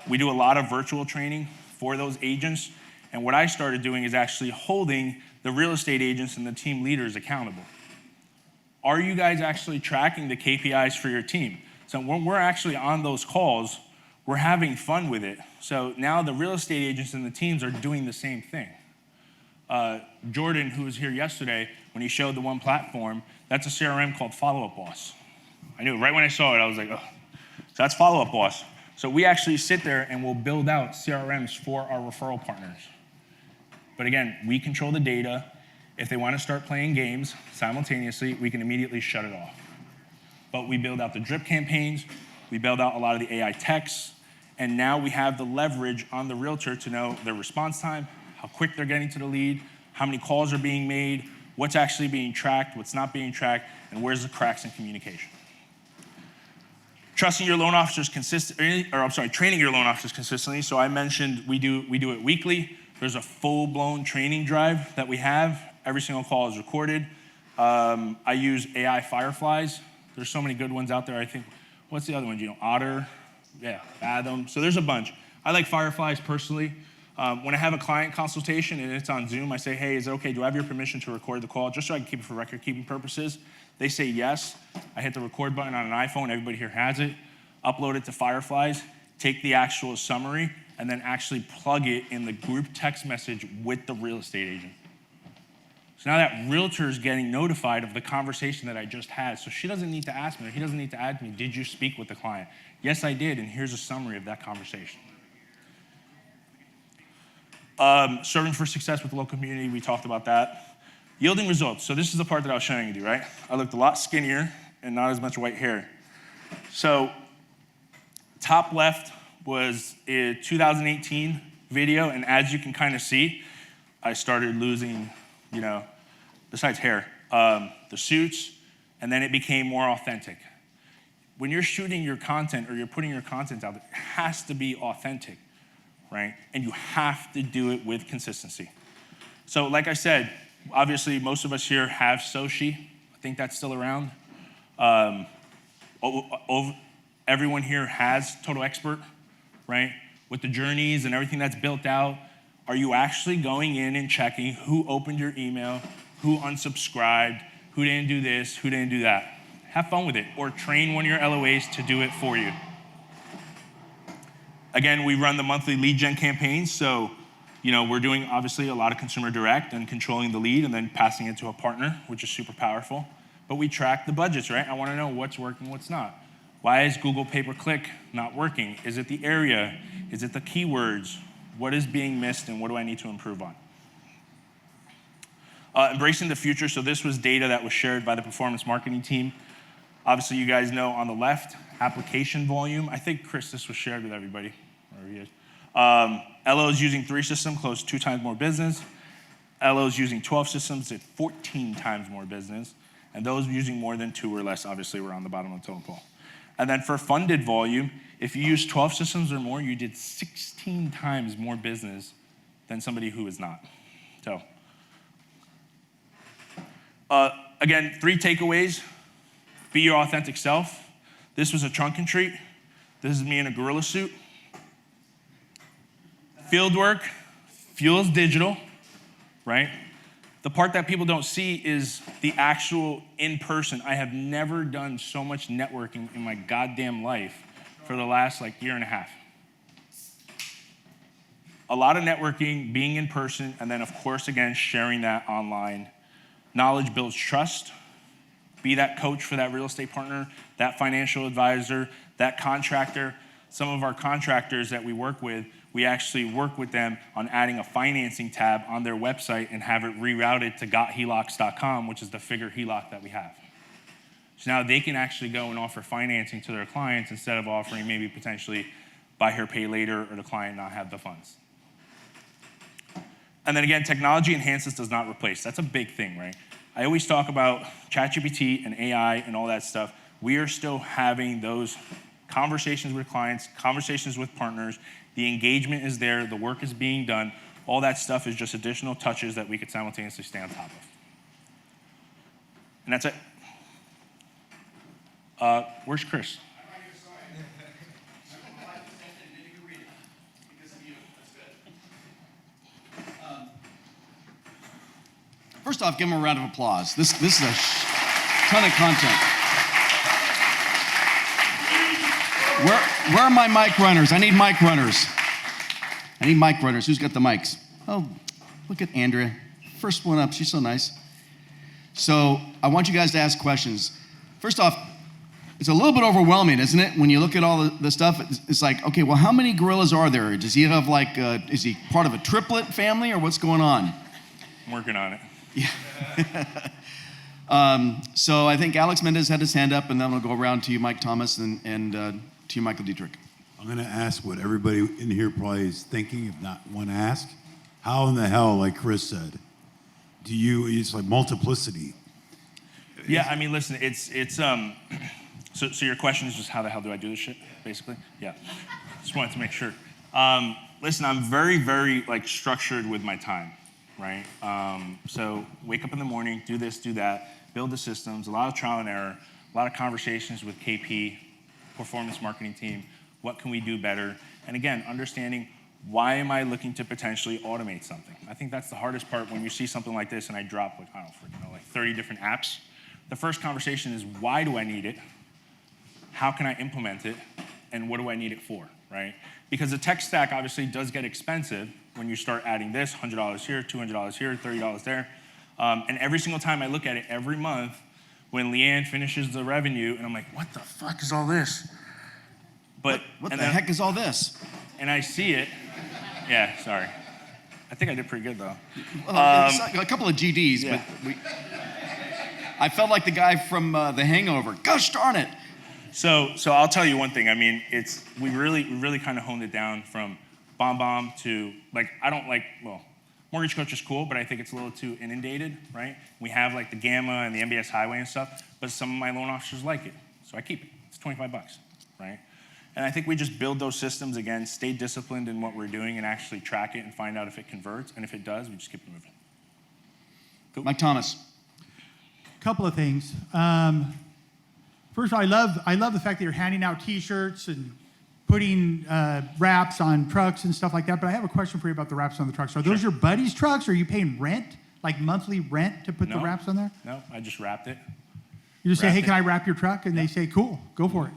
We do a lot of virtual training for those agents, and what I started doing is actually holding the real estate agents and the team leaders accountable. Are you guys actually tracking the KPIs for your team? So when we're actually on those calls, we're having fun with it. So now the real estate agents and the teams are doing the same thing. Jordan, who was here yesterday, when he showed the one platform, that's a CRM called Follow Up Boss. I knew right when I saw it, I was like, oh, so that's Follow Up Boss. So we actually sit there and we'll build out CRMs for our referral partners. But again, we control the data. If they want to start playing games simultaneously, we can immediately shut it off. But we build out the drip campaigns, we build out a lot of the AI texts, and now we have the leverage on the realtor to know their response time, how quick they're getting to the lead, how many calls are being made, what's actually being tracked, what's not being tracked, and where's the cracks in communication. Training your loan officers consistently. So I mentioned we do it weekly. There's a full-blown training drive that we have. Every single call is recorded. I use AI fireflies. There's so many good ones out there. I think, what's the other one? Otter, yeah, Fathom. So there's a bunch. I like fireflies personally. When I have a client consultation and it's on Zoom, I say, hey, is it okay? Do I have your permission to record the call? Just so I can keep it for record-keeping purposes. They say yes. I hit the record button on an iPhone. Everybody here has it. Upload it to Fireflies. Take the actual summary and then actually plug it in the group text message with the real estate agent. So now that realtor is getting notified of the conversation that I just had. So she doesn't need to ask me, or he doesn't need to ask me, did you speak with the client? Yes, I did, and here's a summary of that conversation. Serving for success with the local community, we talked about that. Yielding results. So this is the part that I was showing you, right? I looked a lot skinnier and not as much white hair. So top left was a 2018 video, and as you can kind of see, I started losing, besides hair, the suits, and then it became more authentic. When you're shooting your content or you're putting your content out, it has to be authentic, right? And you have to do it with consistency. So like I said, obviously most of us here have Soshi. I think that's still around. Everyone here has Total Expert, right? With the journeys and everything that's built out. Are you actually going in and checking who opened your email, who unsubscribed, who didn't do this, who didn't do that? Have fun with it, or train one of your LOAs to do it for you. Again, we run the monthly lead gen campaigns, so we're doing obviously a lot of consumer direct and controlling the lead and then passing it to a partner, which is super powerful. But we track the budgets, right? I want to know what's working, what's not. Why is Google pay-per-click not working? Is it the area? Is it the keywords? What is being missed and what do I need to improve on? Embracing the future. So this was data that was shared by the performance marketing team. Obviously, you guys know on the left, application volume. I think, Chris, this was shared with everybody. Wherever he is. LOs using 3 systems closed 2 times more business. LOs using 12 systems did 14 times more business. And those using more than 2 or less, obviously, were on the bottom of the totem pole. And then for funded volume, if you use 12 systems or more, you did 16 times more business than somebody who is not. So, again, 3 takeaways. Be your authentic self. This was a trunk and treat. This is me in a gorilla suit. Field work fuels digital, right? The part that people don't see is the actual in-person. I have never done so much networking in my goddamn life for the last year and a half. A lot of networking, being in person, and then of course, again, sharing that online. Knowledge builds trust. Be that coach for that real estate partner, that financial advisor, that contractor. Some of our contractors that we work with, we actually work with them on adding a financing tab on their website and have it rerouted to gothelocks.com, which is the figure HELOC that we have. So now they can actually go and offer financing to their clients instead of offering maybe potentially buy here, pay later, or the client not have the funds. And then again, technology enhances, does not replace. That's a big thing, right? I always talk about ChatGPT and AI and all that stuff. We are still having those conversations with clients, conversations with partners. The engagement is there, the work is being done. All that stuff is just additional touches that we could simultaneously stay on top of. And that's it. Where's Chris? First off, give him a round of applause. This is a ton of content. Where are my mic runners? I need mic runners. Who's got the mics? Oh, look at Andrea. First one up. She's so nice. So I want you guys to ask questions. First off, it's a little bit overwhelming, isn't it? When you look at all the stuff, it's like, okay, well, how many gorillas are there? Does he have is he part of a triplet family or what's going on? I'm working on it. Yeah. So I think Alex Mendez had his hand up, and then we'll go around to you, Mike Thomas, and to you, Michael Dietrich. I'm going to ask what everybody in here probably is thinking, if not want to ask. How in the hell, like Chris said, it's like multiplicity. Yeah, I mean, listen, so your question is just how the hell do I do this shit, basically? Yeah, just wanted to make sure. Listen, I'm very, very structured with my time, right? So wake up in the morning, do this, do that, build the systems, a lot of trial and error, a lot of conversations with KP, performance marketing team, what can we do better? And again, understanding why am I looking to potentially automate something? I think that's the hardest part when you see something like this and I drop 30 different apps. The first conversation is why do I need it? How can I implement it? And what do I need it for, right? Because the tech stack obviously does get expensive when you start adding this, $100 here, $200 here, $30 there. And every single time I look at it every month, when Leanne finishes the revenue, and I'm like, what the fuck is all this? But what the heck is all this? And I see it. Yeah, sorry. I think I did pretty good though. A couple of GDs, yeah. but I felt like the guy from The Hangover. Gosh darn it! So I'll tell you one thing. I mean, we really kind of honed it down from BombBomb to Mortgage Coach is cool, but I think it's a little too inundated, right? We have like the Gamma and the MBS Highway and stuff, but some of my loan officers like it, so I keep it. It's $25, right? And I think we just build those systems again, stay disciplined in what we're doing, and actually track it and find out if it converts. And if it does, we just keep it moving. Cool. Mike Thomas. Couple of things. First of all, I love the fact that you're handing out T-shirts and putting wraps on trucks and stuff like that. But I have a question for you about the wraps on the trucks. Are those your buddies' trucks? Or are you paying rent, like monthly rent, to put the wraps on there? No, I just wrapped it. You just say, "Hey, can I wrap your truck?" And they say, "Cool, go for it."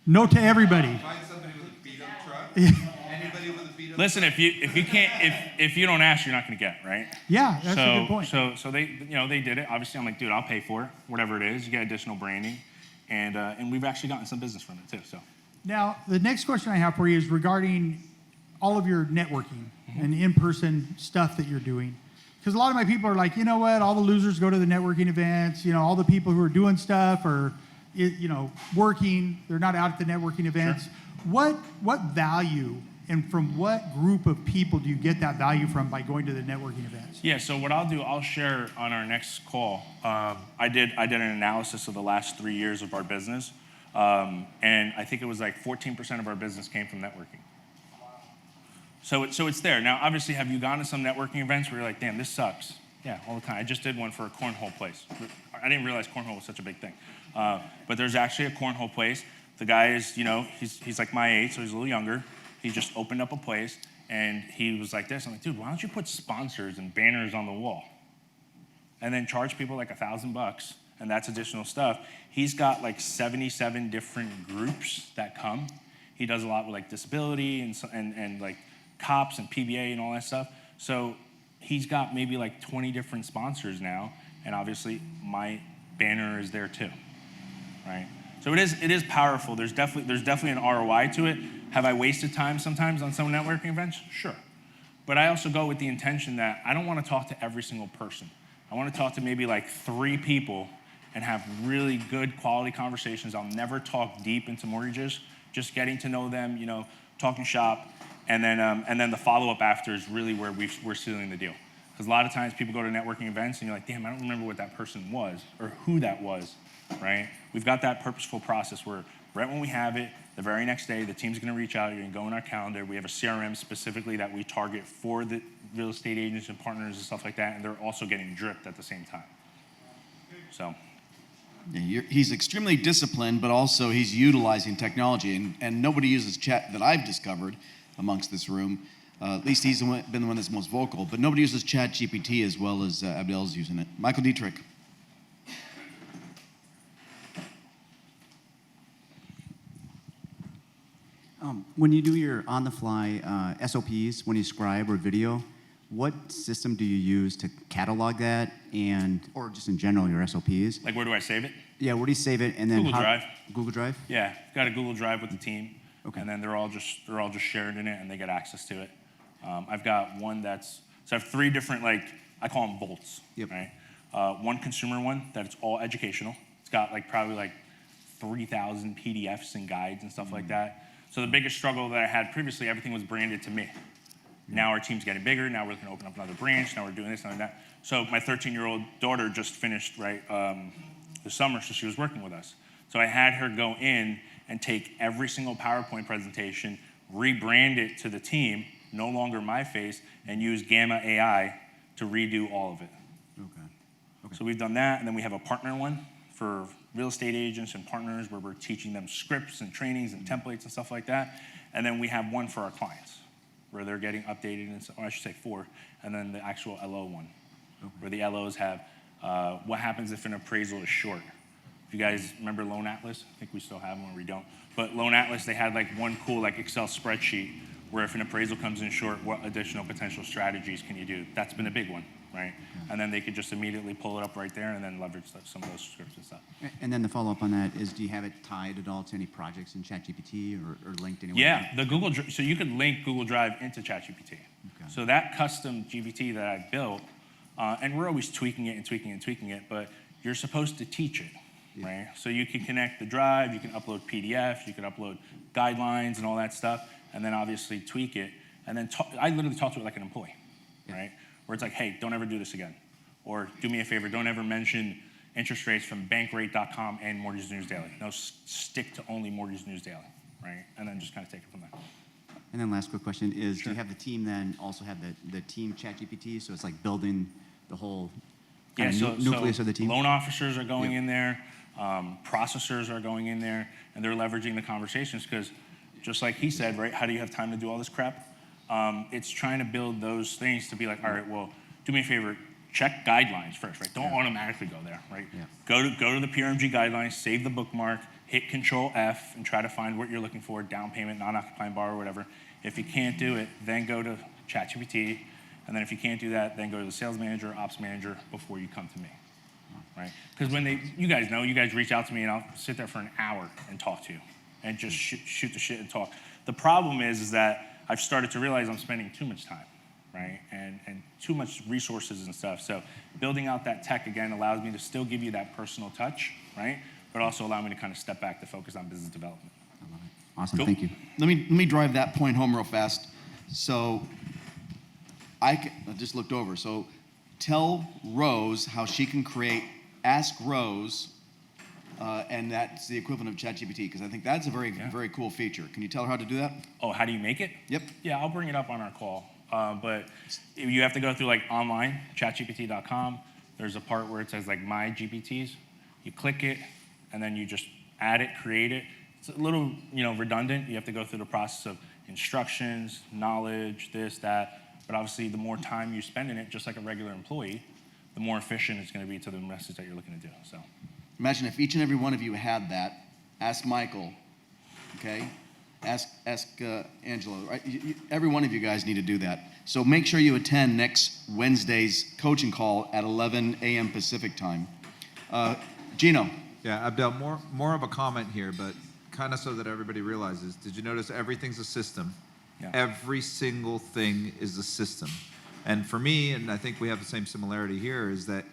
No to everybody. Find somebody with a beat up truck. Anybody with a beat up Listen, if you don't ask, you're not going to get, right? Yeah, that's a good point. So they did it. Obviously, I'm like, dude, I'll pay for it, whatever it is. You get additional branding, and we've actually gotten some business from it too. So Now, the next question I have for you is regarding all of your networking and in-person stuff that you're doing. Because a lot of my people are like, you know what, all the losers go to the networking events. You know, all the people who are doing stuff are, working. They're not out at the networking events. Sure. What value and from what group of people do you get that value from by going to the networking events? Yeah, so what I'll do, I'll share on our next call. I did an analysis of the last 3 years of our business, and I think it was like 14% of our business came from networking. So it's there. Now, obviously, have you gone to some networking events where you're like, damn, this sucks? Yeah, all the time. I just did one for a cornhole place. I didn't realize cornhole was such a big thing. But there's actually a cornhole place. The guy is, he's like my age, so he's a little younger. He just opened up a place, and he was like this. I'm like, dude, why don't you put sponsors and banners on the wall? And then charge people like $1,000, and that's additional stuff. He's got like 77 different groups that come. He does a lot with like disability and like cops and PBA and all that stuff. So he's got maybe like 20 different sponsors now, and obviously my banner is there too, right? So it is powerful. There's definitely an ROI to it. Have I wasted time sometimes on some networking events? Sure. But I also go with the intention that I don't want to talk to every single person. I want to talk to maybe like 3 people and have really good quality conversations. I'll never talk deep into mortgages, just getting to know them, talking shop, and then the follow-up after is really where we're sealing the deal. Because a lot of times people go to networking events and you're like, damn, I don't remember what that person was or who that was, right? We've got that purposeful process where right when we have it, the very next day, the team's gonna reach out, you're gonna go in our calendar. We have a CRM specifically that we target for the real estate agents and partners and stuff like that, and they're also getting dripped at the same time. So. Yeah, he's extremely disciplined, but also he's utilizing technology, and nobody uses chat that I've discovered amongst this room. At least he's been the one that's most vocal, but nobody uses ChatGPT as well as Abdel's using it. Michael Dietrich. When you do your on-the-fly SOPs, when you scribe or video, what system do you use to catalog that, or just in general your SOPs? Like, where do I save it? Yeah, where do you save it, and then Google Drive. Google Drive. Yeah, got a Google Drive with the team, Okay. and then they're all just shared in it, and they get access to it. I've got one so I have 3 different, like, I call them bolts, Yep. right? One consumer one that it's all educational. It's got probably 3,000 PDFs and guides and stuff like that. So the biggest struggle that I had previously, everything was branded to me. Now our team's getting bigger. Now we're going to open up another branch. Now we're doing this and that. So my 13-year-old daughter just finished the summer, so she was working with us. So I had her go in and take every single PowerPoint presentation, rebrand it to the team, no longer my face, and use Gamma AI to redo all of it. Okay. So we've done that, and then we have a partner one for real estate agents and partners where we're teaching them scripts and trainings and templates and stuff like that. And then we have one for our clients where they're getting updated, I should say 4, and then the actual LO one, where the LOs have what happens if an appraisal is short. If you guys remember Loan Atlas, I think we still have one or we don't. But Loan Atlas, they had one cool Excel spreadsheet where if an appraisal comes in short, what additional potential strategies can you do? That's been a big one, right? And then they could just immediately pull it up right there and then leverage some of those scripts and stuff. And then the follow-up on that is, do you have it tied at all to any projects in ChatGPT or linked anywhere? Yeah, the Google, so you could link Google Drive into ChatGPT. Okay. So that custom GPT that I built, and we're always tweaking it and tweaking it and tweaking it, but you're supposed to teach it, right? So you can connect the drive, you can upload PDFs, you can upload guidelines and all that stuff, and then obviously tweak it. And then I literally talk to it like an employee, right? Where it's like, hey, don't ever do this again. Or do me a favor, don't ever mention interest rates from bankrate.com and Mortgage News Daily. No, stick to only Mortgage News Daily, right? And then just kind of take it from there. And then last quick question is, Sure. do you have the team then also have the team ChatGPT? So it's like building the whole Yeah, kind of nucleus so of the team? loan officers are going Yep. in there, processors are going in there, and they're leveraging the conversations because just like he said, right, how do you have time to do all this crap? It's trying to build those things to be like, all right, well, do me a favor, check guidelines first, right? Don't automatically go there, right? Yeah. Go to the PRMG guidelines, save the bookmark, hit Control F, and try to find what you're looking for, down payment, non-occupying borrower, whatever. If you can't do it, then go to ChatGPT, and then if you can't do that, then go to the sales manager, ops manager before you come to me, right? Because you guys reach out to me, and I'll sit there for an hour and talk to you, and just shoot the shit and talk. The problem is that I've started to realize I'm spending too much time, right? And too much resources and stuff. So building out that tech, again, allows me to still give you that personal touch, right? But also allow me to kind of step back to focus on business development. I love it. Awesome, Cool. thank you. Let me drive that point home real fast. So I just looked over. So tell Rose how she can create Ask Rose, and that's the equivalent of ChatGPT, because I think that's a very cool feature. Can you tell her how to do that? Oh, how do you make it? Yep. Yeah, I'll bring it up on our call. But you have to go through like online, chatgpt.com. There's a part where it says like My GPTs. You click it, and then you just add it, create it. It's a little, redundant. You have to go through the process of instructions, knowledge, this, that. But obviously, the more time you spend in it, just like a regular employee, the more efficient it's going to be to the message that you're looking to do. So, Imagine if each and every one of you had that. Ask Michael, okay? Ask Angela, right? Every one of you guys need to do that. So make sure you attend next Wednesday's coaching call at 11 a.m. Pacific time. Gino. Yeah, Abdel, more of a comment here, but kind of so that everybody realizes. Did you notice everything's a system? Yeah. Every single thing is a system. And for me, and I think we have the same similarity here, is that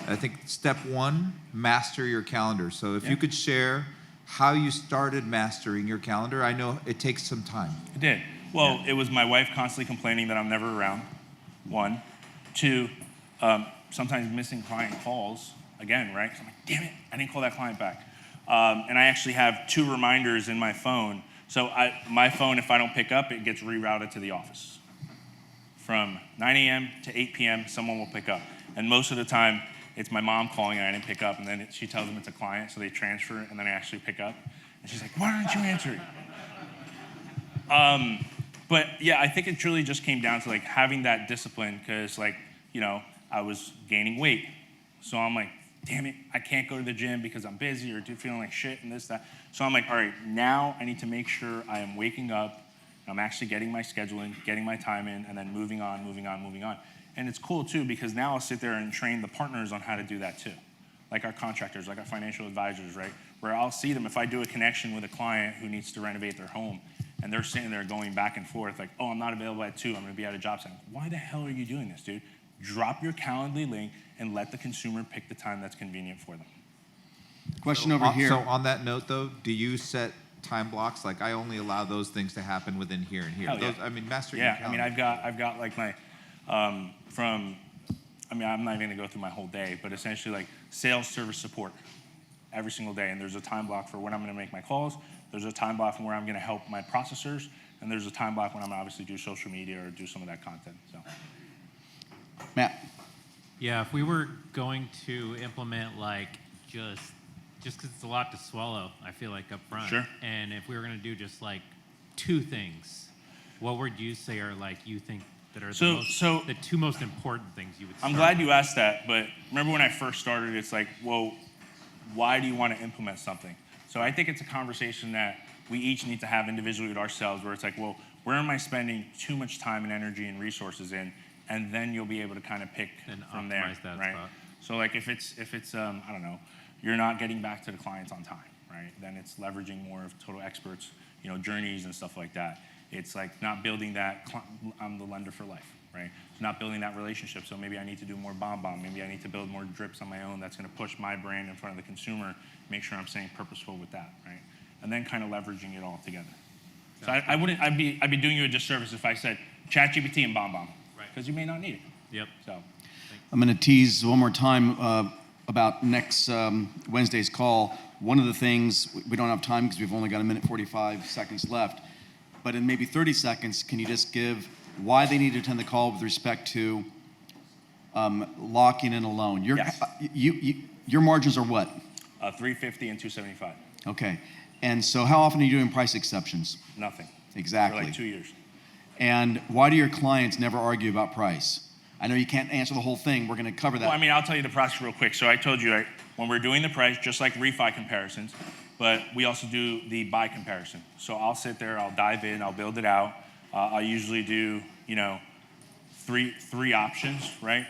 I think step one, master your calendar. So if you could share how you started mastering your calendar. I know it takes some time. it did. Well, it was my wife constantly complaining that I'm never around, one. Two, sometimes missing client calls, again, right? 'Cause I'm like, damn it, I didn't call that client back. And I actually have 2 reminders in my phone. So my phone, if I don't pick up, it gets rerouted to the office. From 9 a.m. to 8 p.m., someone will pick up. And most of the time, it's my mom calling and I didn't pick up, and then she tells them it's a client, so they transfer it, and then I actually pick up. And she's like, why aren't you answering? But yeah, I think it truly just came down to like having that discipline, because I was gaining weight. So I'm like, damn it, I can't go to the gym because I'm busy or feeling like shit and this, that. So I'm like, all right, now I need to make sure I am waking up, I'm actually getting my schedule in, getting my time in, and then moving on. And it's cool too, because now I'll sit there and train the partners on how to do that too. Like our contractors, like our financial advisors, right? Where I'll see them, if I do a connection with a client who needs to renovate their home, and they're sitting there going back and forth, like, oh, I'm not available at 2, I'm gonna be at a job site. Why the hell are you doing this, dude? Drop your Calendly link and let the consumer pick the time that's convenient for them. Question over here. So on that note, though, do you set time blocks? Like, I only allow those things to happen within here and here. Hell yeah. Mastering your Yeah, calendar. I've got like my, I'm not even gonna go through my whole day, but essentially like sales service support every single day. And there's a time block for when I'm gonna make my calls. There's a time block from where I'm gonna help my processors. And there's a time block when I'm gonna obviously do social media or do some of that content, so. Matt. Yeah, if we were going to implement like just because it's a lot to swallow, I feel like up front. Sure. And if we were going to do just like 2 things, what would you say are like you think that are the 2 most important things you would? I'm glad you asked that, but remember when I first started, it's like, well, why do you want to implement something? So I think it's a conversation that we each need to have individually with ourselves, where it's like, well, where am I spending too much time and energy and resources in? and then you'll be able to kind of pick And from there, optimize that right? spot. So like if it's I don't know, you're not getting back to the clients on time, right? Then it's leveraging more of total experts, journeys and stuff like that. It's like not building that, I'm the lender for life, right? It's not building that relationship. So maybe I need to do more BombBomb. Maybe I need to build more drips on my own. That's going to push my brand in front of the consumer. Make sure I'm staying purposeful with that, right? And then kind of leveraging it all together. So I'd be doing you a disservice if I said ChatGPT and BombBomb, right? Because you may not need it. Yep. So I'm going to tease one more time about next Wednesday's call. One of the things, we don't have time because we've only got 1:45 seconds left, but in maybe 30 seconds, can you just give why they need to attend the call with respect to locking in a loan? Yes. Your margins are what? 350 and 275. Okay. And so how often are you doing price exceptions? Nothing. Exactly. For like 2 years. And why do your clients never argue about price? I know you can't answer the whole thing. We're going to cover that. Well, I mean, I'll tell you the process real quick. So I told you, right, when we're doing the price, just like refi comparisons, but we also do the buy comparison. So I'll sit there, I'll dive in, I'll build it out. I'll usually do, three options, right?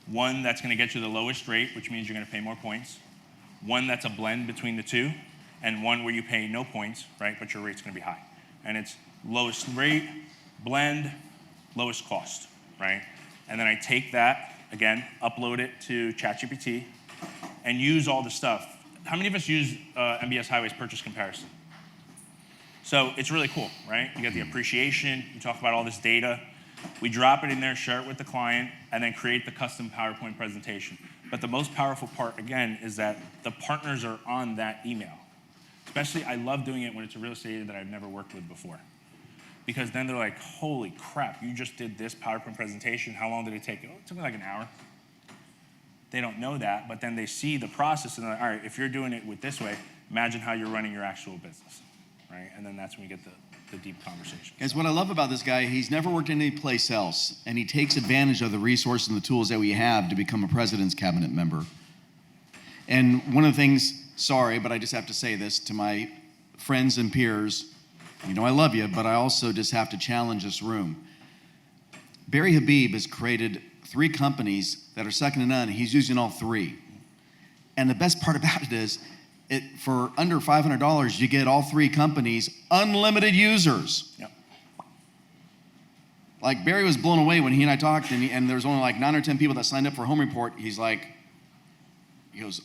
One that's going to get you the lowest rate, which means you're going to pay more points. One that's a blend between the two, and one where you pay no points, right, but your rate's going to be high. And it's lowest rate, blend, lowest cost, right? And then I take that, again, upload it to ChatGPT, and use all the stuff. How many of us use MBS Highway's purchase comparison? So it's really cool, right? You got the appreciation, you talk about all this data. We drop it in there, share it with the client, and then create the custom PowerPoint presentation. But the most powerful part, again, is that the partners are on that email. Especially, I love doing it when it's a real estate agent that I've never worked with before. Because then they're like, holy crap, you just did this PowerPoint presentation. How long did it take? Oh, it took me like an hour. They don't know that, but then they see the process and they're like, all right, if you're doing it with this way, imagine how you're running your actual business, right? And then that's when we get the deep conversation. Guys, what I love about this guy, he's never worked any place else, and he takes advantage of the resources and the tools that we have to become a president's cabinet member. And one of the things, sorry, but I just have to say this to my friends and peers, I love you, but I also just have to challenge this room. Barry Habib has created 3 companies that are second to none. He's using all 3. And the best part about it is, for under $500, you get all 3 companies, unlimited users. Yep. Like Barry was blown away when he and I talked, and there was only like 9 or 10 people that signed up for Home Report. He goes,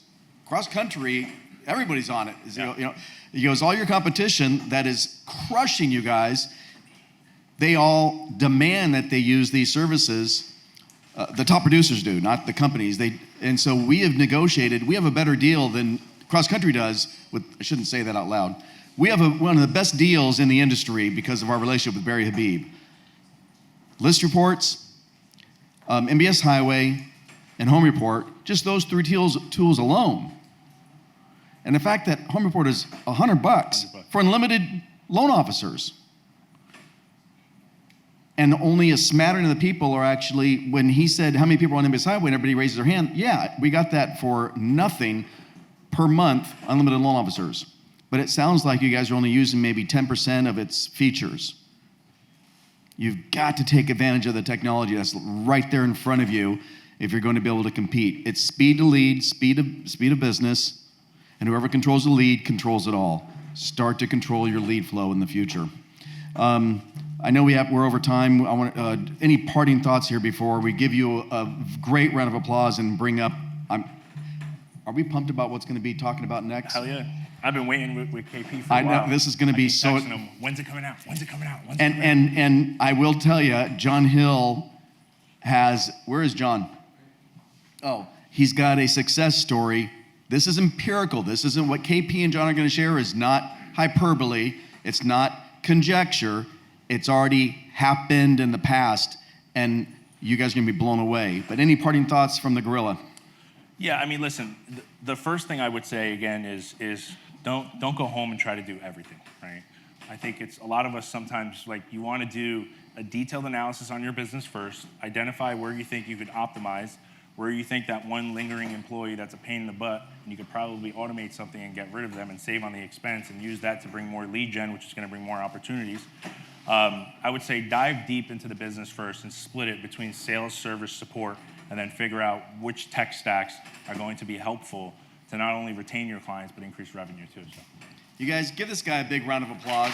cross country, everybody's on it. Yeah. He goes, all your competition that is crushing you guys, they all demand that they use these services. The top producers do, not the companies. And so we have negotiated. We have a better deal than cross country does. I shouldn't say that out loud. We have one of the best deals in the industry because of our relationship with Barry Habib. List reports, MBS Highway, and Home Report. Just those 3 tools alone. And the fact that Home Report is $100 for unlimited loan officers. And only a smattering of the people are actually, when he said how many people are on MBS Highway and everybody raises their hand, yeah, we got that for nothing per month, unlimited loan officers. But it sounds like you guys are only using maybe 10% of its features. You've got to take advantage of the technology that's right there in front of you if you're going to be able to compete. It's speed to lead, speed of business, and whoever controls the lead controls it all. Start to control your lead flow in the future. I know we're over time. I want any parting thoughts here before we give you a great round of applause and bring up. Are we pumped about what's going to be talking about next? Hell yeah. I've been waiting with KP for I a while. know this is going to be so. Him, when's it coming out? When's it coming out? And I will tell you, John Hill has. Where is John? Oh, he's got a success story. This is empirical. This isn't what KP and John are going to share. Is not hyperbole. It's not conjecture. It's already happened in the past, and you guys are going to be blown away. But any parting thoughts from the gorilla? Yeah, I mean, listen, the first thing I would say, again, is don't go home and try to do everything, right? I think it's a lot of us sometimes, like, you want to do a detailed analysis on your business first, identify where you think you could optimize, where you think that one lingering employee that's a pain in the butt, and you could probably automate something and get rid of them and save on the expense and use that to bring more lead gen, which is going to bring more opportunities. I would say dive deep into the business first and split it between sales, service, support, and then figure out which tech stacks are going to be helpful to not only retain your clients, but increase revenue too. So. You guys give this guy a big round of applause.